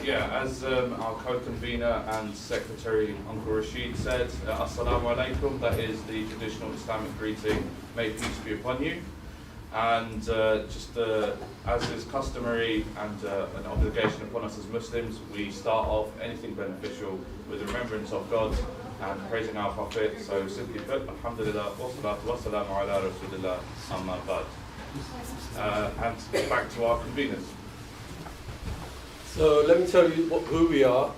Yeah, as our co-convener and secretary, Uncle Rashid said, Assalamu alaikum, that is the traditional Islamic greeting, may peace be upon you. And as is customary and an obligation upon us as Muslims, we start off anything beneficial with remembrance of God and praising our Prophet. So simply put, Alhamdulillah, wa salatu wa salamu ala Rasulillah, amma ba'd. And back to our conveners. So let me tell you who we are.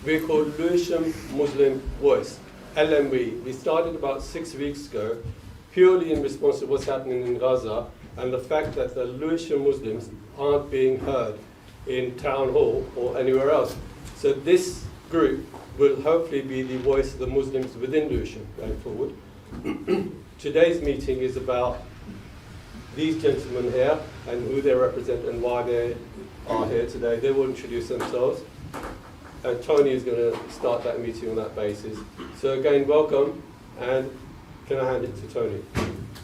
We're called Lewisham Muslim Voice, LMV. We started about 6 weeks ago, purely in response to what's happening in Gaza and the fact that the Lewisham Muslims aren't being heard in Town Hall or anywhere else. So this group will hopefully be the voice of the Muslims within Lewisham going forward. Today's meeting is about these gentlemen here and who they represent and why they are here today. They will introduce themselves. And Tony is going to start that meeting on that basis. So again, welcome, and can I hand it to Tony?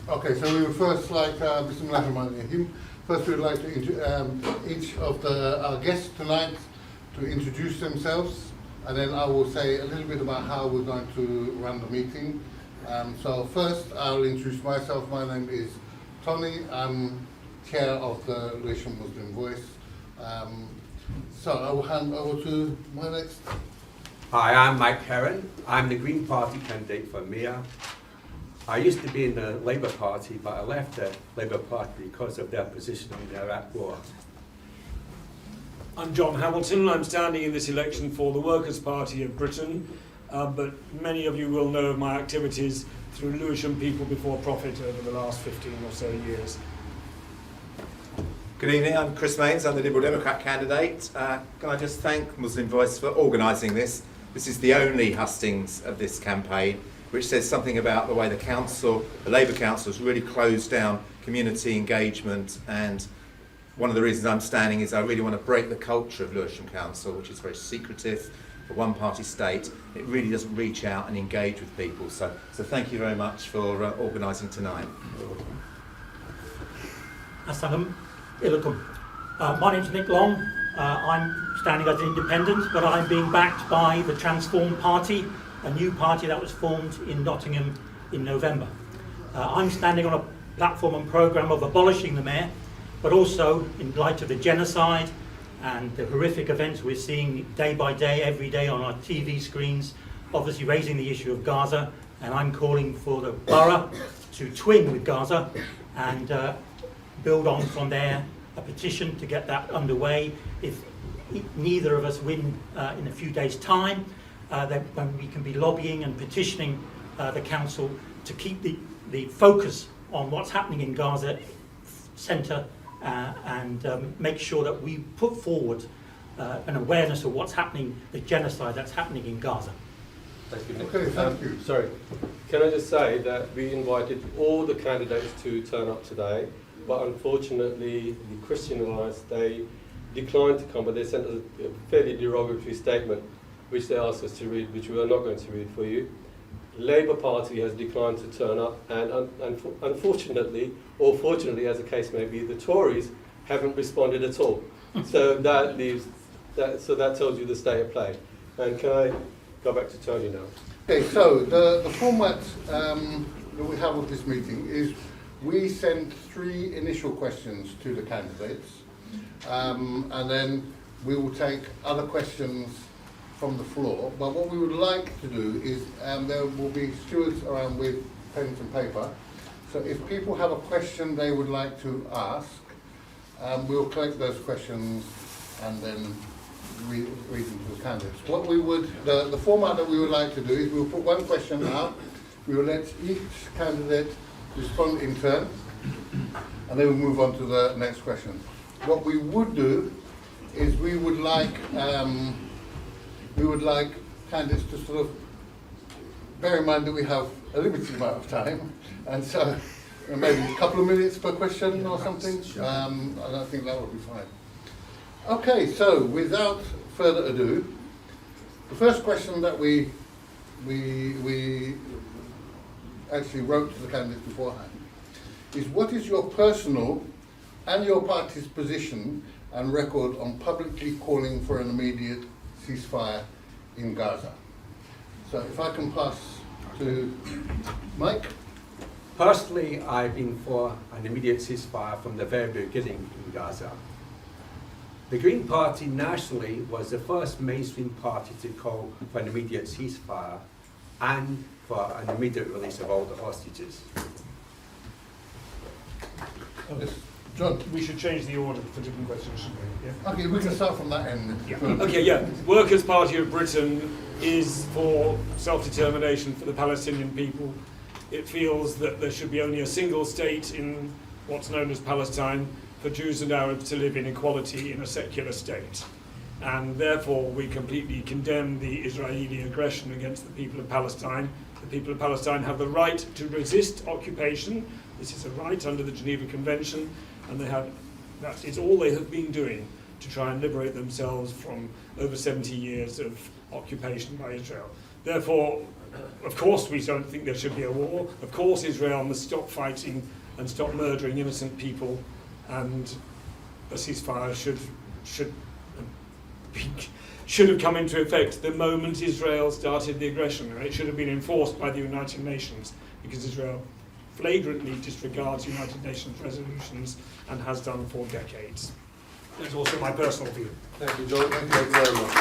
Okay, so we would first like, Bismillahirrahmanirrahim. First we would like to each of our guests tonight to introduce themselves, and then I will say a little bit about how we're going to run the meeting. So first I'll introduce myself. My name is Tony. I'm chair of the Lewisham Muslim Voice. So I will hand over to my next. Hi, I'm Mike Heron. I'm the Green Party candidate for Mayor. I used to be in the Labour Party, but I left the Labour Party because of their position on the Iraq War. I'm John Hamilton. I'm standing in this election for the Workers' Party of Britain, but many of you will know of my activities through Lewisham People Before Profit over the last 15 or so years. Good evening, I'm Chris Mains, I'm the Liberal Democrat candidate. Can I just thank Muslim Voice for organising this. This is the only hustings of this campaign, which says something about the way the council, the Labour Council, has really closed down community engagement. And one of the reasons I'm standing is I really want to break the culture of Lewisham Council, which is very secretive, a one-party state. It really doesn't reach out and engage with people. So thank you very much for organising tonight. Assalamu alaikum. My name's Nick Long. I'm standing as an independent, but I'm being backed by the Transform Party, a new party that was formed in Nottingham in November. I'm standing on a platform and programme of abolishing the mayor, but also in light of the genocide and the horrific events we're seeing day by day, every day on our TV screens, obviously raising the issue of Gaza, and I'm calling for the borough to twin with Gaza and build on from there a petition to get that underway. If neither of us win in a few days' time, then we can be lobbying and petitioning the council to keep the focus on what's happening in Gaza centre and make sure that we put forward an awareness of what's happening, the genocide that's happening in Gaza. Thank you, Nick. Okay, thank you. Sorry, can I just say that we invited all the candidates to turn up today, but unfortunately the Christian Alliance, they declined to come, but they sent us a fairly derogatory statement which they asked us to read, which we are not going to read for you. Labour Party has declined to turn up, and unfortunately, or fortunately as the case may be, the Tories haven't responded at all. So that leaves, so that tells you the state of play. And can I go back to Tony now? Okay, so the format that we have of this meeting is we send 3 initial questions to the candidates, and then we will take other questions from the floor. But what we would like to do is there will be stewards around with pens and paper. So if people have a question they would like to ask, we'll collect those questions and then read them to the candidates. What we would, the format that we would like to do is we'll put one question out, we will let each candidate respond in turn, and then we'll move on to the next question. What we would do is we would like candidates to sort of bear in mind that we have a limited amount of time, and so maybe a couple of minutes per question or something. I think that would be fine. Okay, so without further ado, the first question that we actually wrote to the candidates beforehand is, what is your personal and your party's position and record on publicly calling for an immediate ceasefire in Gaza. So if I can pass to Mike. Personally, I've been for an immediate ceasefire from the very beginning in Gaza. The Green Party nationally was the first mainstream party to call for an immediate ceasefire and for an immediate release of all the hostages. Yes. John. We should change the order for different questions, shouldn't we? Yeah? Okay, we can start from that end. Yeah. Okay, yeah. Workers' Party of Britain is for self-determination for the Palestinian people. It feels that there should be only a single state in what's known as Palestine for Jews and Arabs to live in equality in a secular state. And therefore we completely condemn the Israeli aggression against the people of Palestine. The people of Palestine have the right to resist occupation. This is a right under the Geneva Convention, and that is all they have been doing to try and liberate themselves from over 70 years of occupation by Israel. Therefore, of course we don't think there should be a war. Of course Israel must stop fighting and stop murdering innocent people, and a ceasefire should have come into effect the moment Israel started the aggression. It should have been enforced by the United Nations, because Israel flagrantly disregards United Nations resolutions and has done for decades. That's also my personal view. Thank you, John. Thank you very much.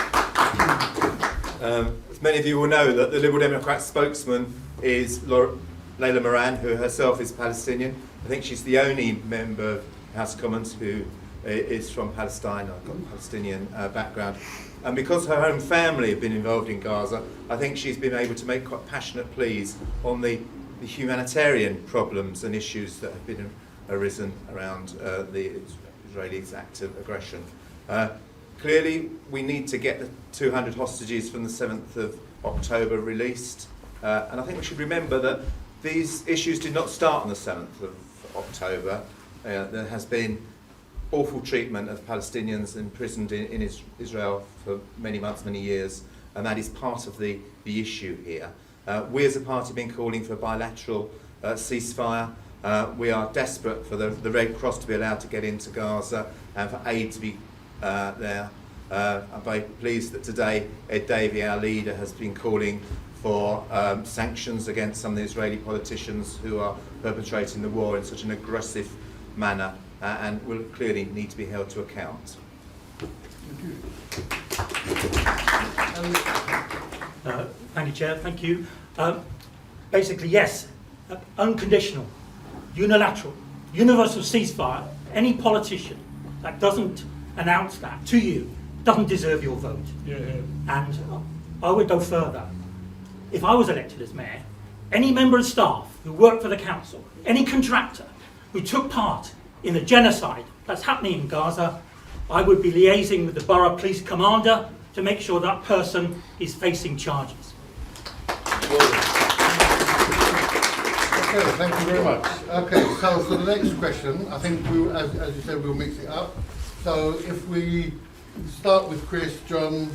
As many of you will know, that the Liberal Democrat spokesman is Layla Moran, who herself is Palestinian. I think she's the only member of House of Commons who is from Palestine, or got a Palestinian background. And because her own family have been involved in Gaza, I think she's been able to make quite passionate pleas on the humanitarian problems and issues that have been arisen around the Israelis' act of aggression. Clearly, we need to get the 200 hostages from the 7th of October released. And I think we should remember that these issues did not start on the 7th of October. There has been awful treatment of Palestinians imprisoned in Israel for many months, many years, and that is part of the issue here. We as a party have been calling for a bilateral ceasefire. We are desperate for the Red Cross to be allowed to get into Gaza and for aid to be there. I'm very pleased that today Ed Davey, our leader, has been calling for sanctions against some of the Israeli politicians who are perpetrating the war in such an aggressive manner, and will clearly need to be held to account. Thank you, Chair. Thank you. Basically, yes, unconditional, unilateral, universal ceasefire. Any politician that doesn't announce that to you doesn't deserve your vote. Yeah. And I would go further. If I was elected as mayor, any member of staff who worked for the council, any contractor who took part in the genocide that's happening in Gaza, I would be liaising with the borough police commander to make sure that person is facing charges. Okay, thank you very much. Okay, so for the next question, I think as you said, we'll mix it up. So if we start with Chris, John,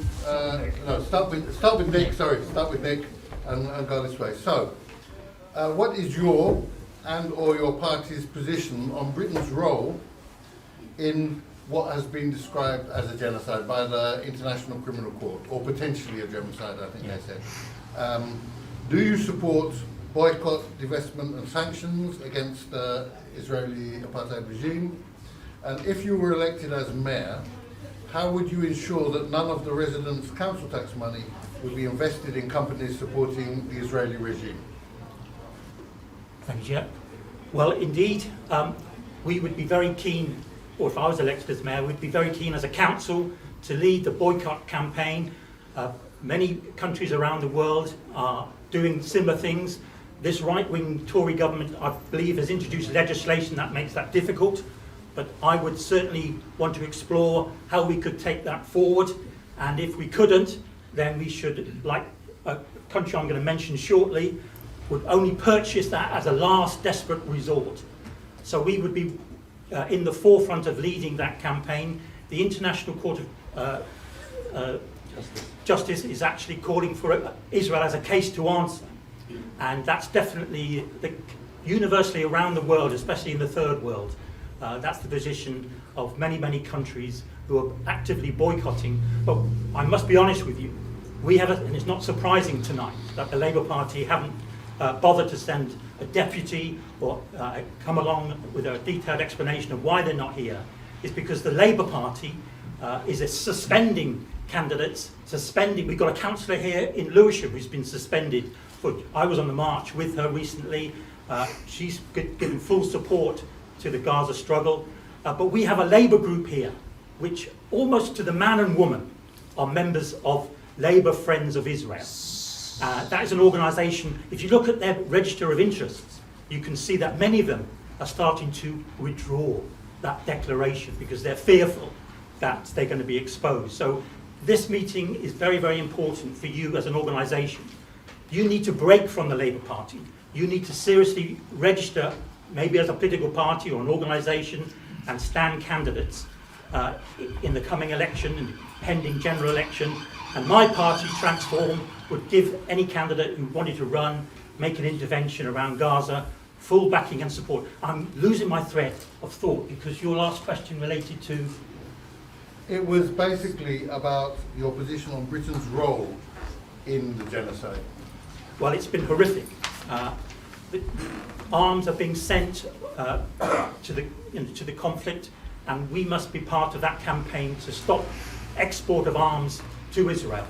start with Nick and go this way. So, what is your and/or your party's position on Britain's role in what has been described as a genocide by the International Criminal Court, or potentially a genocide, I think they said? Do you support boycott, divestment and sanctions against the Israeli apartheid regime? And if you were elected as mayor, how would you ensure that none of the residents' council tax money would be invested in companies supporting the Israeli regime? Thank you, Chair. Well, indeed, we would be very keen, or if I was elected as mayor, we'd be very keen as a council to lead the boycott campaign. Many countries around the world are doing similar things. This right-wing Tory government, I believe, has introduced legislation that makes that difficult, but I would certainly want to explore how we could take that forward, and if we couldn't, then we should, like a country I'm going to mention shortly, would only purchase that as a last desperate resort. So we would be in the forefront of leading that campaign. The International Court of Justice is actually calling for Israel as a case to answer. And that's definitely universally around the world, especially in the third world. That's the position of many, many countries who are actively boycotting. But I must be honest with you, and it's not surprising tonight that the Labour Party haven't bothered to send a deputy or come along with a detailed explanation of why they're not here, is because the Labour Party is suspending candidates, we've got a councillor here in Lewisham who's been suspended. I was on the march with her recently. She's given full support to the Gaza struggle. But we have a Labour group here, which almost to the man and woman are members of Labour Friends of Israel. That is an organisation, if you look at their register of interests, you can see that many of them are starting to withdraw that declaration because they're fearful that they're going to be exposed. So this meeting is very, very important for you as an organisation. You need to break from the Labour Party. You need to seriously register, maybe as a political party or an organisation, and stand candidates in the coming election and pending general election. And my party, Transform, would give any candidate who wanted to run, make an intervention around Gaza, full backing and support. I'm losing my thread of thought because your last question related to... It was basically about your position on Britain's role in the genocide. Well, it's been horrific. The arms are being sent to the conflict, and we must be part of that campaign to stop export of arms to Israel.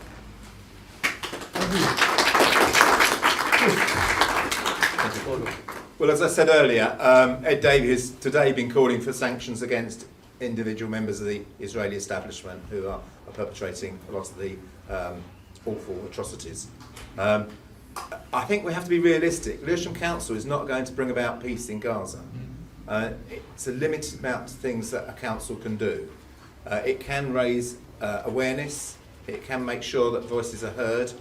Well, as I said earlier, Ed Davey has today been calling for sanctions against individual members of the Israeli establishment who are perpetrating a lot of the awful atrocities. I think we have to be realistic. Lewisham Council is not going to bring about peace in Gaza. It's a limited amount of things that a council can do. It can raise awareness, it can make sure that voices are heard.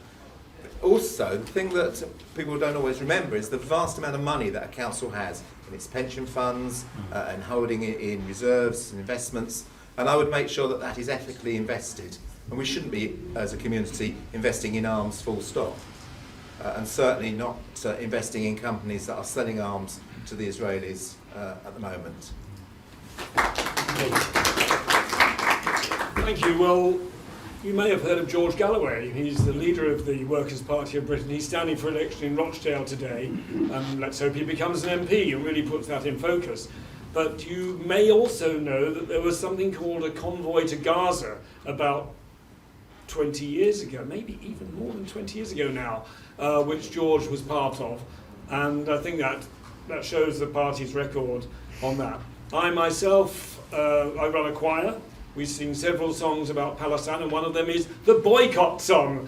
Also, the thing that people don't always remember is the vast amount of money that a council has in its pension funds and holding it in reserves and investments. And I would make sure that that is ethically invested. And we shouldn't be, as a community, investing in arms full stop. And certainly not investing in companies that are selling arms to the Israelis at the moment. Thank you. Well, you may have heard of George Galloway. He's the leader of the Workers' Party of Britain. He's standing for election in Rochdale today. Let's hope he becomes an MP and really puts that in focus. But you may also know that there was something called a convoy to Gaza about 20 years ago, maybe even more than 20 years ago now, which George was part of. And I think that shows the party's record on that. I myself, I run a choir. We sing several songs about Palestine, and one of them is the boycott song,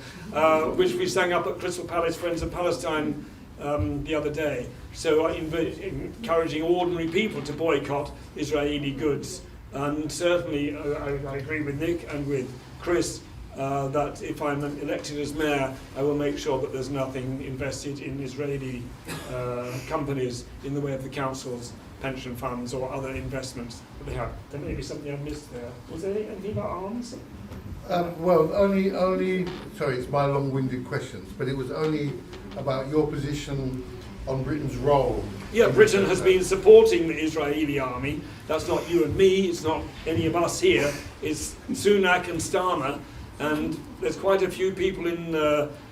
which we sang up at Crystal Palace Friends of Palestine the other day. So encouraging ordinary people to boycott Israeli goods. And certainly I agree with Nick and with Chris that if I'm elected as mayor, I will make sure that there's nothing invested in Israeli companies in the way of the council's pension funds or other investments that they have. There may be something I missed there. Was there anything about arms? Well, only, sorry, it's my long-winded questions, but it was only about your position on Britain's role. Yeah, Britain has been supporting the Israeli army. That's not you and me, it's not any of us here. It's Sunak and Starmer, and there's quite a few people in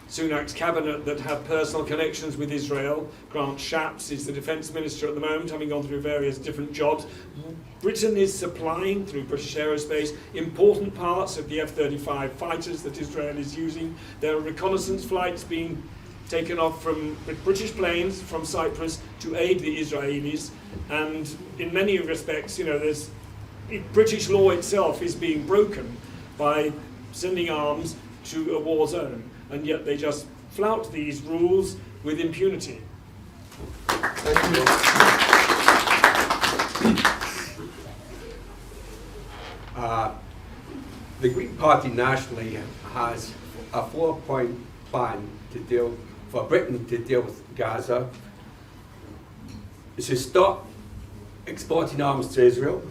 Sunak's cabinet that have personal connections with Israel. Grant Shapps is the defence minister at the moment, having gone through various different jobs. Britain is supplying, through British Aerospace, important parts of the F-35 fighters that Israel is using. There are reconnaissance flights being taken off with British planes from Cyprus to aid the Israelis. And in many respects, British law itself is being broken by sending arms to a war zone. And yet they just flout these rules with impunity. Thank you. The Green Party nationally has a 4-point plan for Britain to deal with Gaza. It's to stop exporting arms to Israel.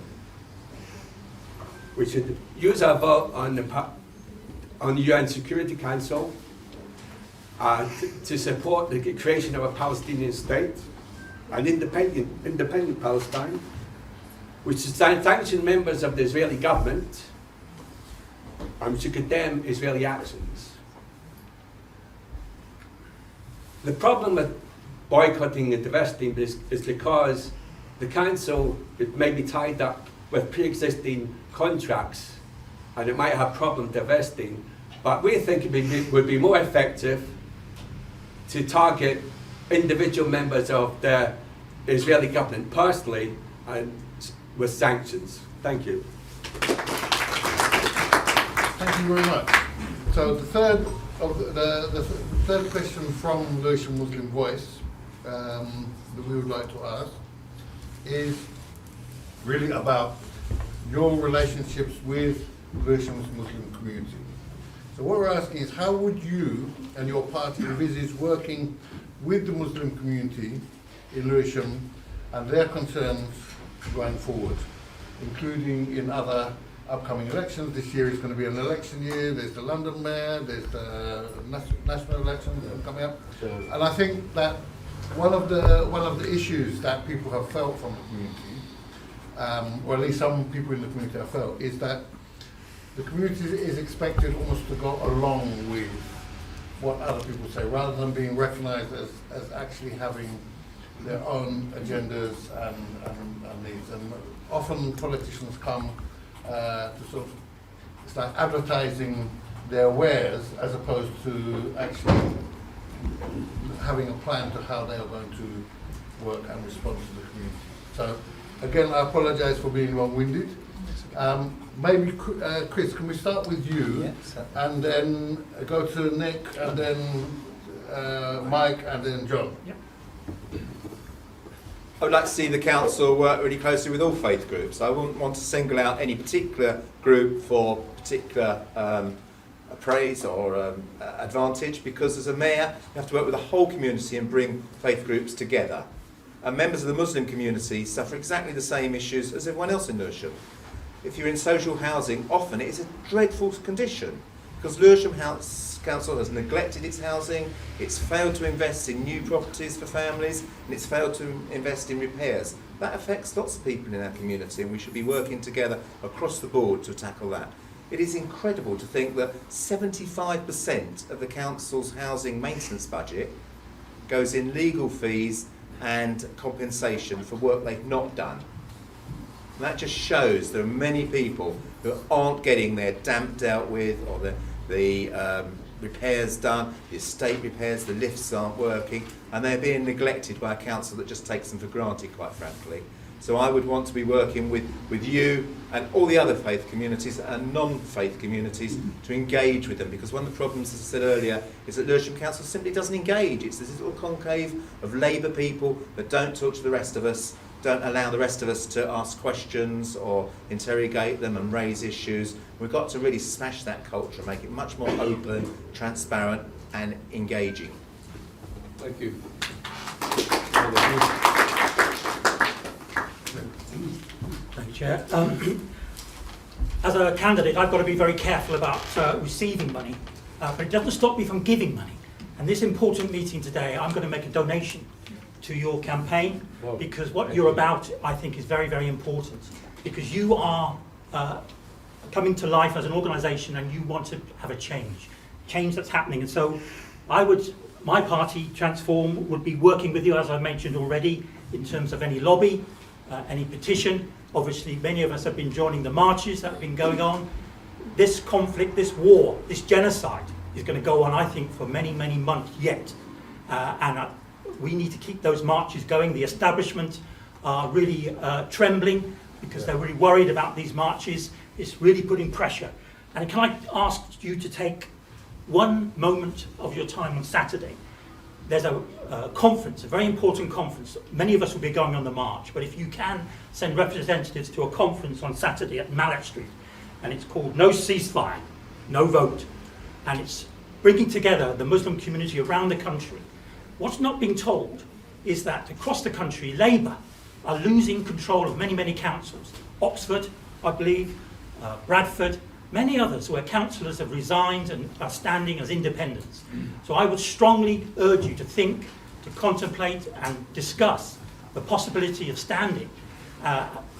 We should use our vote on the UN Security Council to support the creation of a Palestinian state, an independent Palestine. which should sanction members of the Israeli government and should condemn Israeli actions. The problem with boycotting and divesting is because the council may be tied up with pre-existing contracts and it might have problem divesting, but we think it would be more effective to target individual members of the Israeli government personally and with sanctions. Thank you. Thank you very much. So the third question from Lewisham Muslim Voice that we would like to ask is really about your relationships with Lewisham's Muslim community. So what we're asking is, how would you and your party envisage working with the Muslim community in Lewisham and their concerns going forward, including in other upcoming elections? This year is going to be an election year. There's the London mayor, there's the national elections coming up, and I think that one of the issues that people have felt from the community, or at least some people in the community have felt, is that the community is expected almost to go along with what other people say, rather than being recognised as actually having their own agendas and needs. And often politicians come to sort of start advertising their wares as opposed to actually having a plan to how they are going to work and respond to the community. So again, I apologise for being long-winded. Maybe Chris, can we start with you, and then go to Nick, and then Mike, and then John? Yep. I would like to see the council work really closely with all faith groups. I wouldn't want to single out any particular group for particular praise or advantage, because as a mayor you have to work with the whole community and bring faith groups together. And members of the Muslim community suffer exactly the same issues as everyone else in Lewisham. If you're in social housing, often it is a dreadful condition, because Lewisham Council has neglected its housing, it's failed to invest in new properties for families, and it's failed to invest in repairs. That affects lots of people in our community, and we should be working together across the board to tackle that. It is incredible to think that 75% of the council's housing maintenance budget goes in legal fees and compensation for work they've not done. And that just shows there are many people who aren't getting their damp dealt with, or the repairs done, the estate repairs, the lifts aren't working, and they're being neglected by a council that just takes them for granted, quite frankly. So I would want to be working with you and all the other faith communities and non-faith communities to engage with them, because one of the problems, as I said earlier, is that Lewisham Council simply doesn't engage. It's this little conclave of Labour people that don't talk to the rest of us, don't allow the rest of us to ask questions or interrogate them and raise issues. We've got to really smash that culture, make it much more open, transparent and engaging. Thank you. Thank you, Chair. As a candidate, I've got to be very careful about receiving money, but it doesn't stop me from giving money. And this important meeting today, I'm going to make a donation to your campaign, because what you're about, I think, is very, very important. Because you are coming to life as an organisation, and you want to have a change that's happening. And so, my party, Transform, would be working with you, as I mentioned already, in terms of any lobby, any petition. Obviously, many of us have been joining the marches that have been going on. This conflict, this war, this genocide is going to go on, I think, for many, many months yet. We need to keep those marches going. The establishment are really trembling, because they're really worried about these marches. It's really putting pressure. And can I ask you to take one moment of your time on Saturday? There's a conference, a very important conference. Many of us will be going on the march, but if you can send representatives to a conference on Saturday at Mallet Street, and it's called No Ceasefire, No Vote, and it's bringing together the Muslim community around the country. What's not being told is that across the country, Labour are losing control of many, many councils. Oxford, I believe, Bradford, many others where councillors have resigned and are standing as independents. So I would strongly urge you to think, to contemplate and discuss the possibility of standing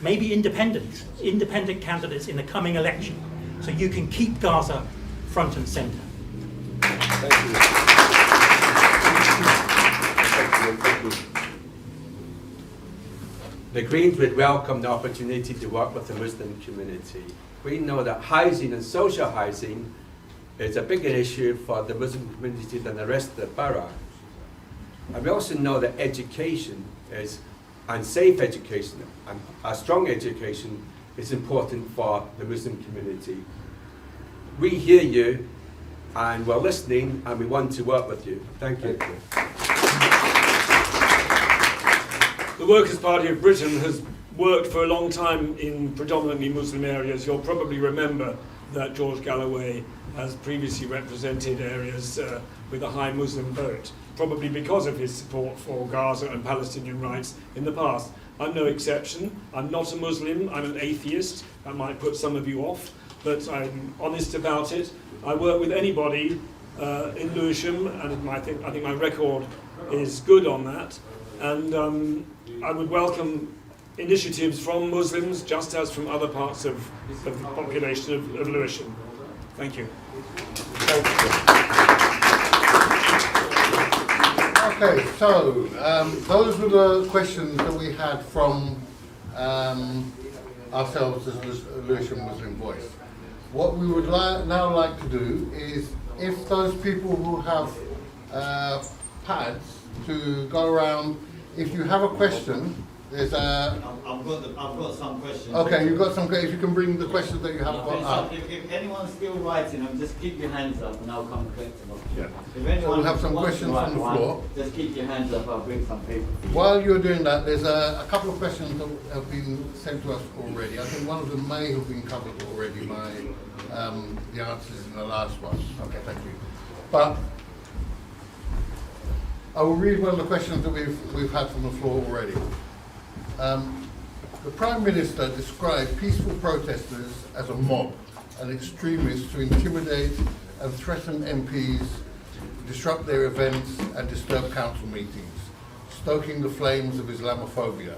maybe independent candidates in the coming election, so you can keep Gaza front and centre. Thank you. Thank you. The Greens would welcome the opportunity to work with the Muslim community. We know that housing and social housing is a bigger issue for the Muslim community than the rest of the borough. And we also know that education and safe education and a strong education is important for the Muslim community. We hear you and we're listening and we want to work with you. Thank you. The Workers' Party of Britain has worked for a long time in predominantly Muslim areas. You'll probably remember that George Galloway has previously represented areas with a high Muslim vote, probably because of his support for Gaza and Palestinian rights in the past. I'm no exception. I'm not a Muslim, I'm an atheist. That might put some of you off, but I'm honest about it. I work with anybody in Lewisham, and I think my record is good on that. And I would welcome initiatives from Muslims, just as from other parts of the population of Lewisham. Thank you. Okay, so those were the questions that we had from ourselves as Lewisham Muslim Voice. What we would now like to do is, if those people who have pads to go around, if you have a question, there's a... I've got some questions. Okay, you've got some, if you can bring the questions that you have got up. If anyone's still writing them, just keep your hands up and I'll come collect them. Yeah. If anyone So we'll have some wants questions to write from the one, floor. just keep your hands up, I'll bring some paper for you. While you're doing that, there's a couple of questions that have been sent to us already. I think one of them may have been covered already by the answers in the last one. Okay, thank you. But I will read one of the questions that we've had from the floor already. The Prime Minister described peaceful protesters as a mob and extremists to intimidate and threaten MPs, disrupt their events and disturb council meetings, stoking the flames of Islamophobia,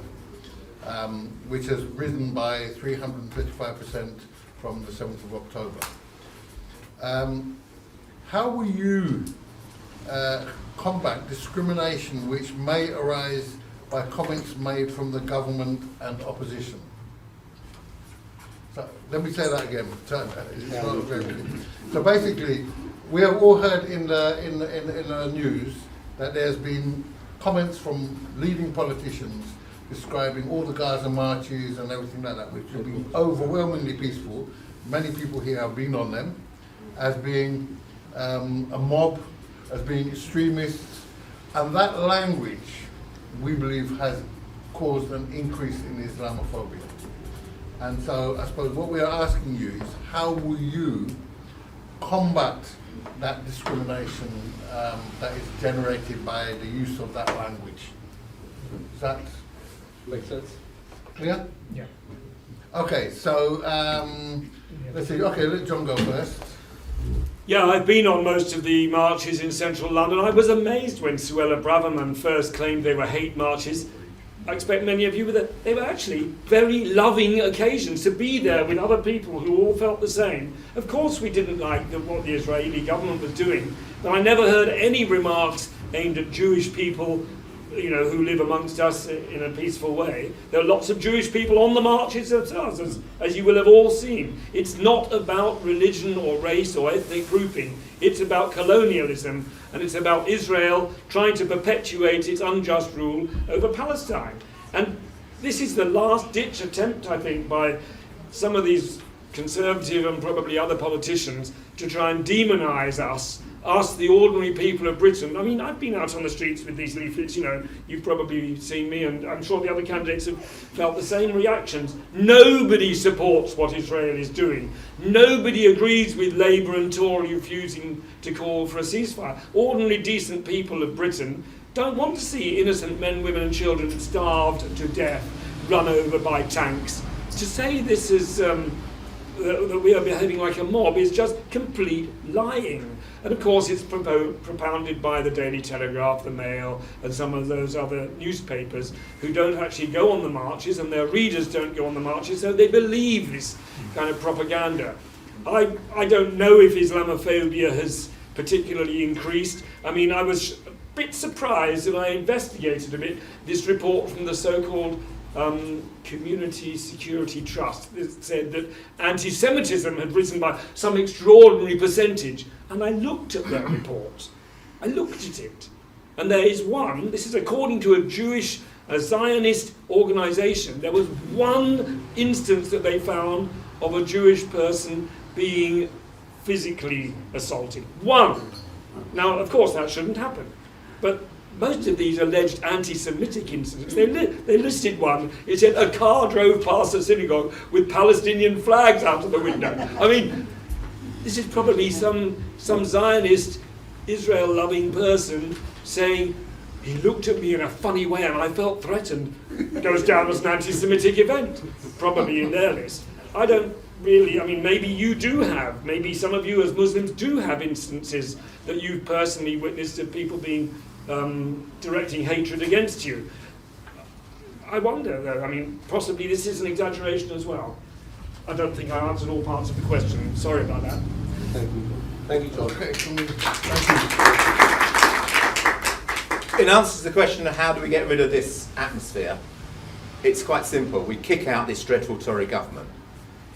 which has risen by 355% from the 7th of October. How will you combat discrimination which may arise by comments made from the government and opposition? So let me say that again. So basically, we have all heard in the news that there's been comments from leading politicians describing all the Gaza marches and everything like that, which have been overwhelmingly peaceful. Many people here have been on them, as being a mob, as being extremists, and that language, we believe, has caused an increase in Islamophobia. And so I suppose what we are asking you is, how will you combat that discrimination that is generated by the use of that language? Does that make sense? Clear? Yeah. Okay, so let's see. Okay, let John go first. Yeah, I've been on most of the marches in central London. I was amazed when Suella Braverman first claimed they were hate marches. I expect many of you were there. They were actually very loving occasions to be there with other people who all felt the same. Of course we didn't like what the Israeli government was doing, but I never heard any remarks aimed at Jewish people, you know, who live amongst us in a peaceful way. There are lots of Jewish people on the marches themselves, as you will have all seen. It's not about religion or race or ethnic grouping. It's about colonialism, and it's about Israel trying to perpetuate its unjust rule over Palestine. And this is the last-ditch attempt, I think, by some of these conservative and probably other politicians to try and demonise us, the ordinary people of Britain. I mean, I've been out on the streets with these leaflets, you know, you've probably seen me, and I'm sure the other candidates have felt the same reactions. Nobody supports what Israel is doing. Nobody agrees with Labour and Tory refusing to call for a ceasefire. Ordinary, decent people of Britain don't want to see innocent men, women and children starved to death, run over by tanks. To say this is that we are behaving like a mob is just complete lying. And of course it's propounded by the Daily Telegraph, the Mail, and some of those other newspapers who don't actually go on the marches, and their readers don't go on the marches, so they believe this kind of propaganda. I don't know if Islamophobia has particularly increased. I mean, I was a bit surprised, and I investigated a bit, this report from the so-called Community Security Trust that said that anti-Semitism had risen by some extraordinary percentage. And I looked at that report. I looked at it. And there is one, this is according to a Zionist organisation, there was one instance that they found of a Jewish person being physically assaulted. One. Now, of course, that shouldn't happen. But most of these alleged anti-Semitic incidents, they listed one. It said a car drove past a synagogue with Palestinian flags out of the window. I mean, this is probably some Zionist, Israel-loving person saying, he looked at me in a funny way and I felt threatened. It goes down as an anti-Semitic event, probably in their list. I don't really, I mean, maybe you do have, maybe some of you as Muslims do have instances that you've personally witnessed of people being directing hatred against you. I wonder, though, I mean, possibly this is an exaggeration as well. I don't think I answered all parts of the question. Sorry about that. Thank you. Thank you, John. Okay, In answer to the question of how do we get rid of this atmosphere, it's quite simple. We kick out this dreadful Tory government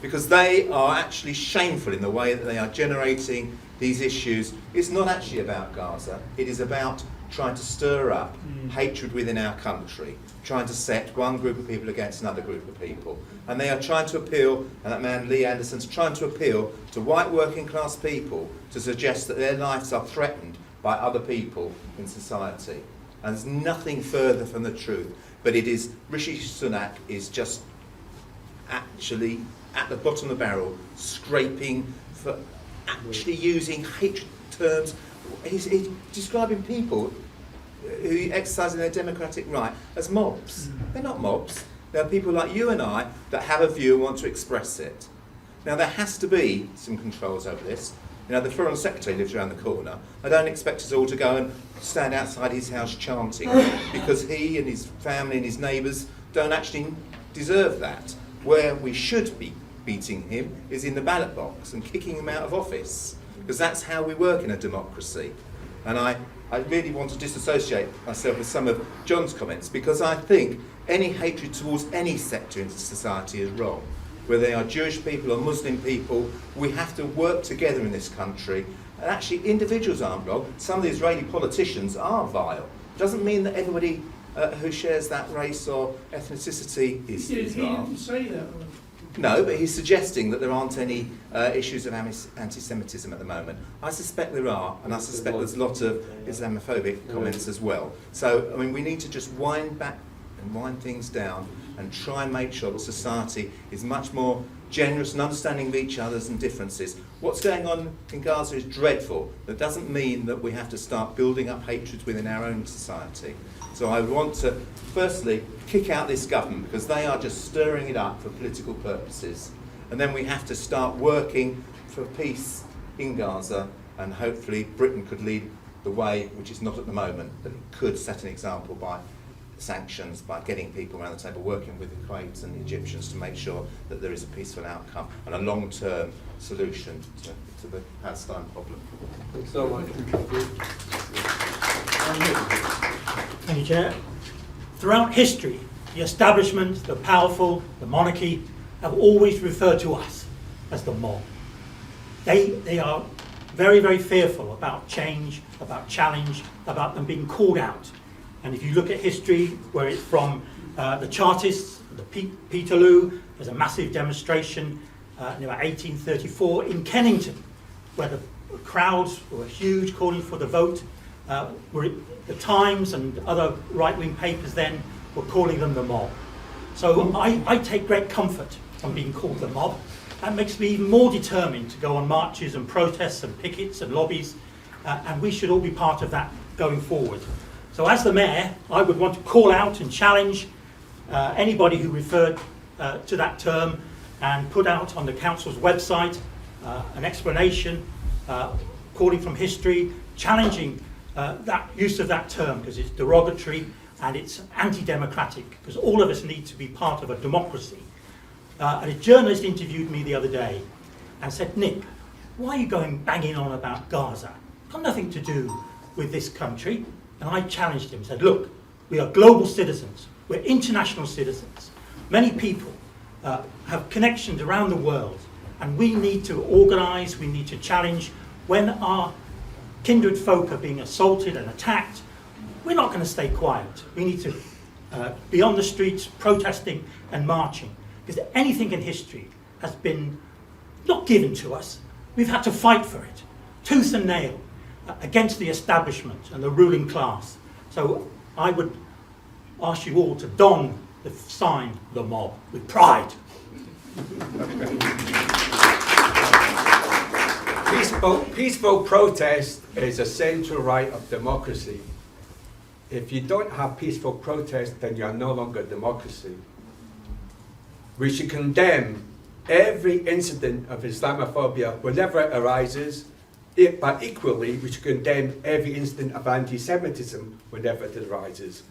because they are actually shameful in the way that they are generating these issues. It's not actually about Gaza. It is about trying to stir up hatred within our country, trying to set one group of people against another group of people. And they are trying to appeal, and that man Lee Anderson's trying to appeal to white working class people to suggest that their lives are threatened by other people in society. And there's nothing further from the truth. But it is, Rishi Sunak is just actually at the bottom of the barrel, scraping for actually using hatred terms. He's describing people who exercising their democratic right as mobs. They're not mobs. They're people like you and I that have a view and want to express it. Now there has to be some controls over this. You know, the Foreign Secretary lives around the corner. I don't expect us all to go and stand outside his house chanting because he and his family and his neighbours don't actually deserve that. Where we should be beating him is in the ballot box and kicking him out of office, because that's how we work in a democracy. And I really want to disassociate myself with some of John's comments, because I think any hatred towards any sector in society is wrong. Whether they are Jewish people or Muslim people, we have to work together in this country. And actually, individuals aren't wrong. Some of the Israeli politicians are vile. Doesn't mean that everybody who shares that race or ethnicity is vile. He didn't say that. No, but he's suggesting that there aren't any issues of anti-Semitism at the moment. I suspect there are, and I suspect there's a lot of Islamophobic comments as well. So, I mean, we need to just wind back and wind things down and try and make sure that society is much more generous and understanding of each other's and differences. What's going on in Gaza is dreadful. That doesn't mean that we have to start building up hatred within our own society. So I want to, firstly, kick out this government because they are just stirring it up for political purposes. And then we have to start working for peace in Gaza, and hopefully Britain could lead the way, which is not at the moment, but it could set an example by sanctions, by getting people around the table, working with the Kuwait and the Egyptians to make sure that there is a peaceful outcome and a long-term solution to the Palestine problem. Thanks so much. Thank you, Chair. Throughout history, the establishment, the powerful, the monarchy have always referred to us as the mob. They are very, very fearful about change, about challenge, about them being called out. And if you look at history, where it's from the Chartists, the Peterloo, there's a massive demonstration in about 1834 in Kennington, where the crowds were huge calling for the vote. The Times and other right-wing papers then were calling them the mob. So I take great comfort from being called the mob. That makes me even more determined to go on marches and protests and pickets and lobbies, and we should all be part of that going forward. So as the Mayor, I would want to call out and challenge anybody who referred to that term and put out on the council's website an explanation calling from history, challenging that use of that term because it's derogatory and it's anti-democratic, because all of us need to be part of a democracy. And a journalist interviewed me the other day and said, Nick, why are you going banging on about Gaza? It's got nothing to do with this country. And I challenged him, said, look, we are global citizens, we're international citizens. Many people have connections around the world, and we need to organise, we need to challenge. When our kindred folk are being assaulted and attacked, we're not going to stay quiet. We need to be on the streets protesting and marching, because anything in history has been not given to us. We've had to fight for it, tooth and nail, against the establishment and the ruling class. So I would ask you all to don the sign, the mob, with pride. Peaceful protest is a central right of democracy. If you don't have peaceful protest, then you are no longer a democracy. We should condemn every incident of Islamophobia whenever it arises, but equally we should condemn every incident of anti-Semitism whenever it arises.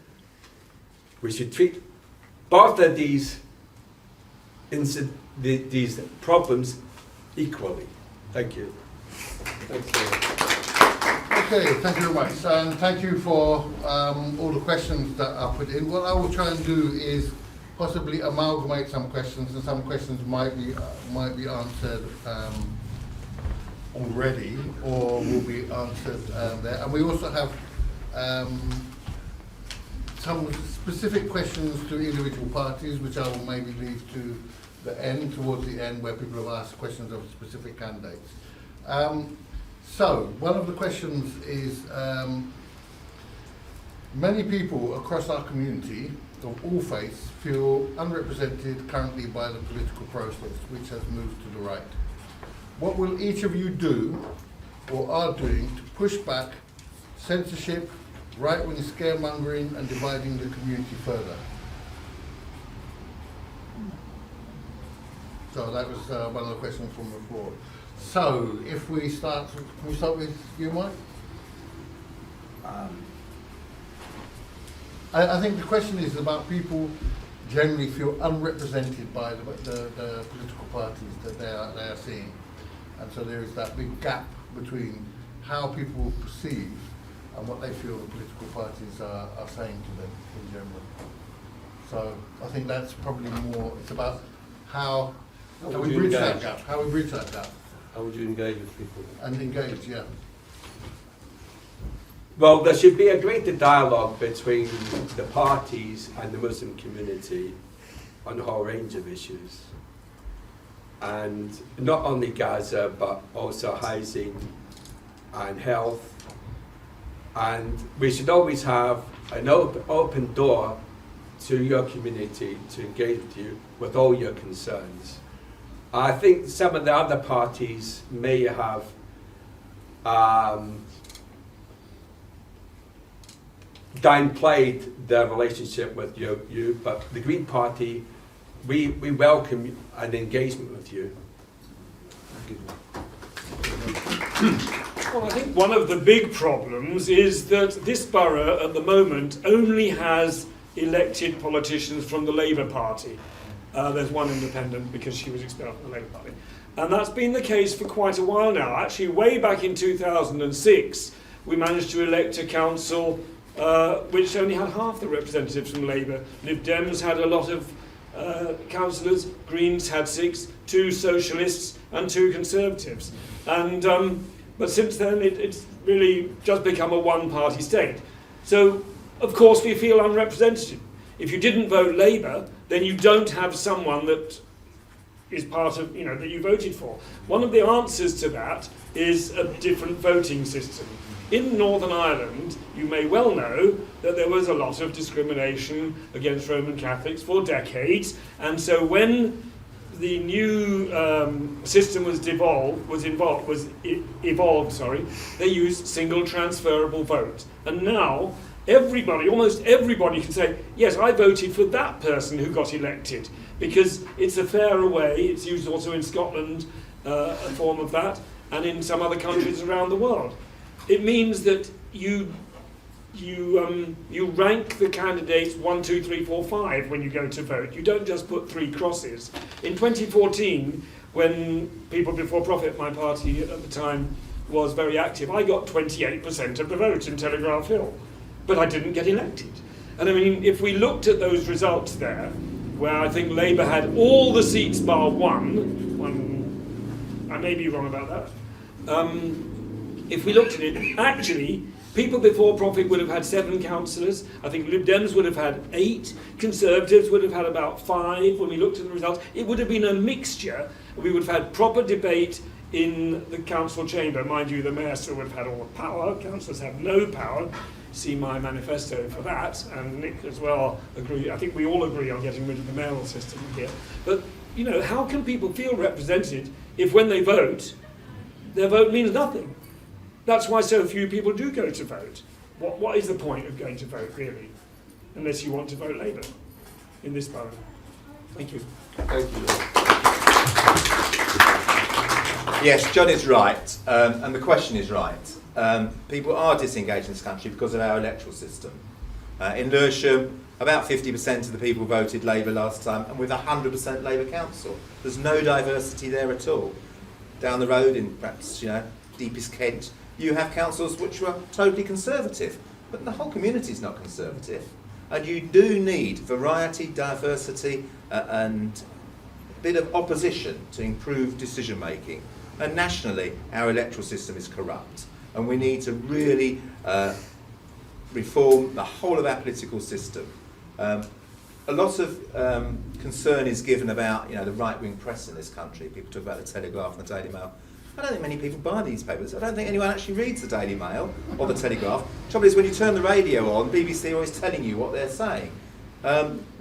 We should treat both of these problems equally. Thank you. Okay, thank you very much, and thank you for all the questions that are put in. What I will try and do is possibly amalgamate some questions, and some questions might be answered already, or will be answered there. And we also have some specific questions to individual parties, which I will maybe leave to the end, towards the end, where people have asked questions of specific candidates. So, one of the questions is, many people across our community of all faiths feel unrepresented currently by the political process, which has moved to the right. What will each of you do, or are doing, to push back censorship, right-wing scaremongering and dividing the community further? So that was one of the questions from the floor. So, if we start, can we start with you, Mike? I think the question is about people generally feel unrepresented by the political parties that they are seeing. And so there is that big gap between how people perceive and what they feel the political parties are saying to them in general. So I think that's probably more, it's about how we bridge that gap. How we bridge that gap. How would you engage with people? And engage, yeah. Well, there should be a greater dialogue between the parties and the Muslim community on a whole range of issues. And not only Gaza, but also housing and health. And we should always have an open door to your community to engage with you with all your concerns. I think some of the other parties may have downplayed their relationship with you, but the Green Party, we welcome an engagement with you. Well, I think one of the big problems is that this borough at the moment only has elected politicians from the Labour Party. There's one independent because she was expelled from the Labour Party. And that's been the case for quite a while now. Actually, way back in 2006, we managed to elect a council which only had half the representatives from Labour. Lib Dems had a lot of councillors, Greens had 6, 2 Socialists and 2 Conservatives. And but since then, it's really just become a one-party state. So, of course, we feel unrepresented. If you didn't vote Labour, then you don't have someone that is part of, that you voted for. One of the answers to that is a different voting system. In Northern Ireland, you may well know that there was a lot of discrimination against Roman Catholics for decades, and so when the new system was evolved, they used single transferable vote. And now everybody, almost everybody can say, yes, I voted for that person who got elected, because it's a fairer way. It's used also in Scotland, a form of that, and in some other countries around the world. It means that you rank the candidates 1, 2, 3, 4, 5 when you go to vote. You don't just put 3 crosses. In 2014, when People Before Profit, my party at the time, was very active, I got 28% of the vote in Telegraph Hill, but I didn't get elected. And I mean, if we looked at those results there, where I think Labour had all the seats bar one, I may be wrong about that. If we looked at it, actually, People Before Profit would have had 7 councillors. I think Lib Dems would have had 8. Conservatives would have had about 5 when we looked at the results. It would have been a mixture. We would have had proper debate in the council chamber. Mind you, the mayor still would have had all the power. Councillors have no power. See my manifesto for that. And Nick as well agree. I think we all agree on getting rid of the mayoral system here. But, you know, how can people feel represented if when they vote, their vote means nothing? That's why so few people do go to vote. What is the point of going to vote, really? Unless you want to vote Labour in this borough. Thank you. Thank you. Yes, John is right, and the question is right. People are disengaged in this country because of our electoral system. In Lewisham, about 50% of the people voted Labour last time, and with 100% Labour council. There's no diversity there at all. Down the road, in perhaps, deepest Kent, you have councils which are totally conservative, but the whole community is not conservative. And you do need variety, diversity, and a bit of opposition to improve decision making. And nationally, our electoral system is corrupt, and we need to really reform the whole of our political system. A lot of concern is given about the right-wing press in this country. People talk about the Telegraph and the Daily Mail. I don't think many people buy these papers. I don't think anyone actually reads the Daily Mail or the Telegraph. The trouble is, when you turn the radio on, BBC are always telling you what they're saying.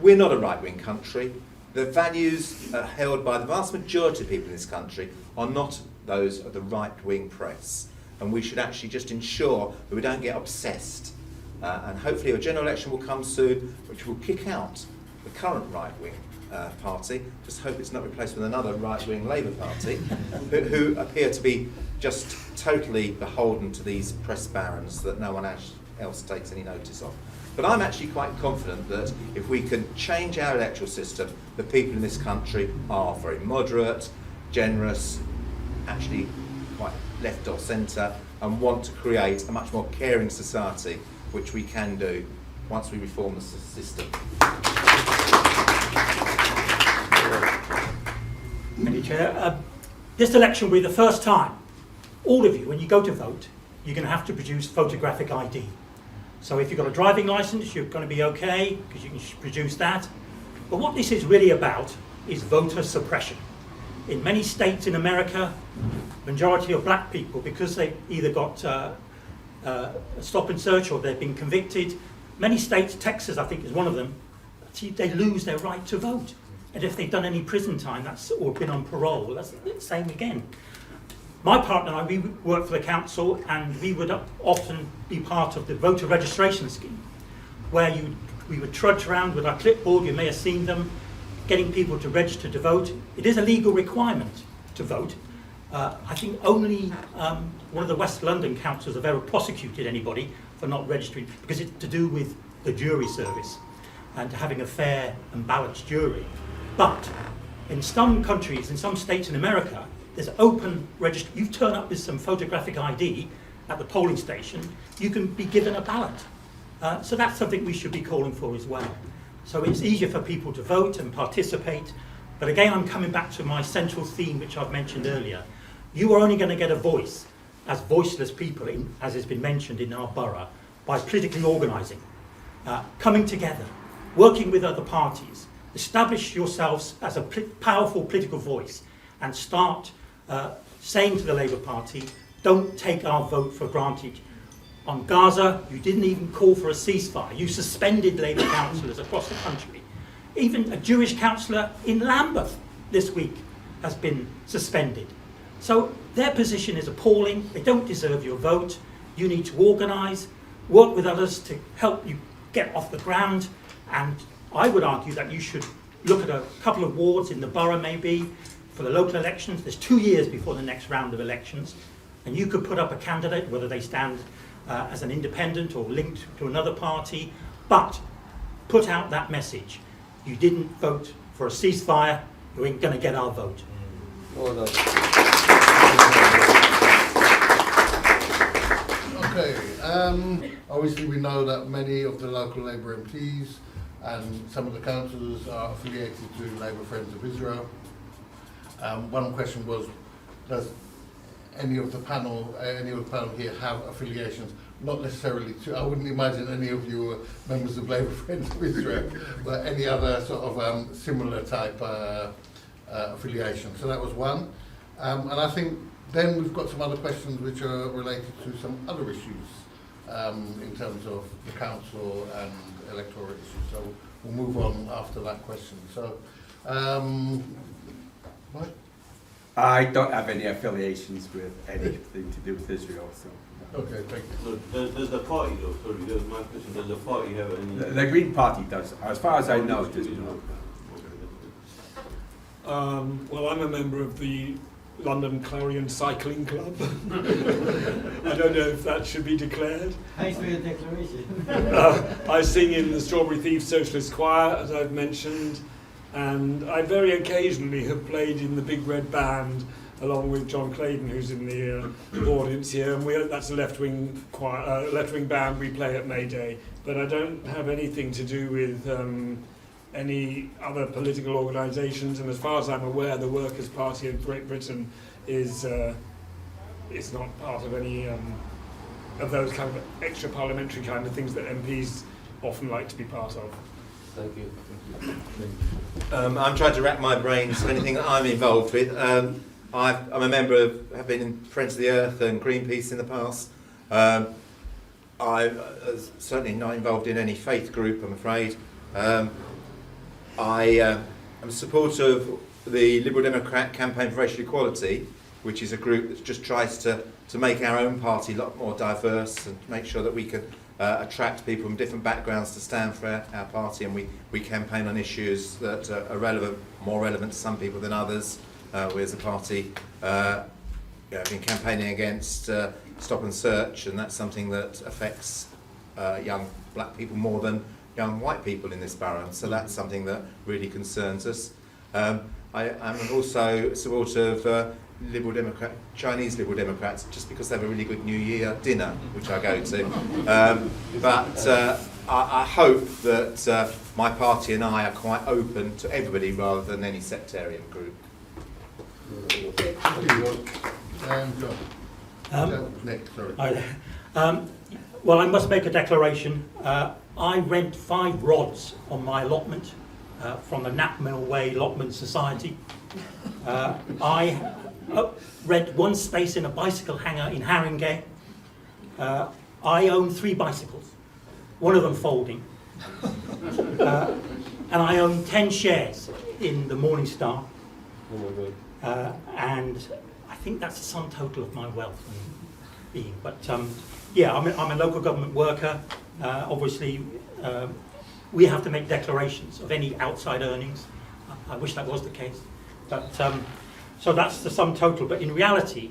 We're not a right-wing country. The values held by the vast majority of people in this country are not those of the right-wing press. And we should actually just ensure that we don't get obsessed. And hopefully a general election will come soon, which will kick out the current right-wing party. Just hope it's not replaced with another right-wing Labour Party, who appear to be just totally beholden to these press barons that no one else takes any notice of. But I'm actually quite confident that if we can change our electoral system, the people in this country are very moderate, generous, actually quite left or centre, and want to create a much more caring society, which we can do once we reform the system. Thank you, Chair. This election will be the first time, all of you, when you go to vote, you're going to have to produce photographic ID. So if you've got a driving licence, you're going to be okay, because you can produce that. But what this is really about is voter suppression. In many states in America, majority of black people, because they've either got a stop and search or they've been convicted, many states, Texas I think is one of them, they lose their right to vote. And if they've done any prison time or been on parole, that's the same again. My partner and I, we work for the council, and we would often be part of the voter registration scheme, where we would trudge around with our clipboard, you may have seen them, getting people to register to vote. It is a legal requirement to vote. I think only one of the West London councils have ever prosecuted anybody for not registering, because it's to do with the jury service and having a fair and balanced jury. But in some countries, in some states in America, there's open registration. You turn up with some photographic ID at the polling station, you can be given a ballot. So that's something we should be calling for as well. So it's easier for people to vote and participate. But again, I'm coming back to my central theme, which I've mentioned earlier. You are only going to get a voice as voiceless people, as has been mentioned in our borough, by politically organising, coming together, working with other parties, establish yourselves as a powerful political voice, and start saying to the Labour Party, don't take our vote for granted. On Gaza, you didn't even call for a ceasefire. You suspended Labour councillors across the country. Even a Jewish councillor in Lambeth this week has been suspended. So their position is appalling. They don't deserve your vote. You need to organise. work with others to help you get off the ground. And I would argue that you should look at a couple of wards in the borough maybe for the local elections. There's 2 years before the next round of elections. And you could put up a candidate, whether they stand as an independent or linked to another party, but put out that message. You didn't vote for a ceasefire, you ain't going to get our vote. Well done. Okay, obviously we know that many of the local Labour MPs and some of the councillors are affiliated to Labour Friends of Israel. One question was, does any of the panel here have affiliations? Not necessarily to, I wouldn't imagine any of you were members of Labour Friends of Israel, but any other sort of similar type affiliation. So that was one. And I think then we've got some other questions which are related to some other issues in terms of the council and electoral issues. So we'll move on after that question. So, what? I don't have any affiliations with anything to do with Israel. So. Okay, thank you. So does the party though, sorry, that was my question, does the party have any? The Green Party does, as far as I know, it does not. Well, I'm a member of the London Clarion Cycling Club. I don't know if that should be declared. Thanks for your declaration. I sing in the Strawberry Thieves Socialist Choir, as I've mentioned, and I very occasionally have played in the Big Red Band along with John Claydon, who's in the audience here, and that's a left-wing choir, left-wing band we play at May Day. But I don't have anything to do with any other political organisations, and as far as I'm aware, the Workers' Party of Great Britain is not part of any of those kind of extra parliamentary kind of things that MPs often like to be part of. Thank you. I'm trying to wrap my brains for anything that I'm involved with. I'm a member of, have been in Friends of the Earth and Greenpeace in the past. I'm certainly not involved in any faith group, I'm afraid. I am a supporter of the Liberal Democrat Campaign for Racial Equality, which is a group that just tries to make our own party a lot more diverse and make sure that we can attract people from different backgrounds to stand for our party, and we campaign on issues that are relevant, more relevant to some people than others. We as a party have been campaigning against stop and search, and that's something that affects young black people more than young white people in this borough, so that's something that really concerns us. I'm also a supporter of Chinese Liberal Democrats, just because they have a really good New Year dinner, which I go to. But I hope that my party and I are quite open to everybody rather than any sectarian group. Nick, sorry. Well, I must make a declaration. I rent 5 rods on my allotment from the Knapmill Way Allotment Society. I rent 1 space in a bicycle hangar in Haringey. I own 3 bicycles, one of them folding. And I own 10 shares in the Morning Star. Oh my God. And I think that's the sum total of my wealth and being. But yeah, I'm a local government worker. Obviously, we have to make declarations of any outside earnings. I wish that was the case. But so that's the sum total. But in reality,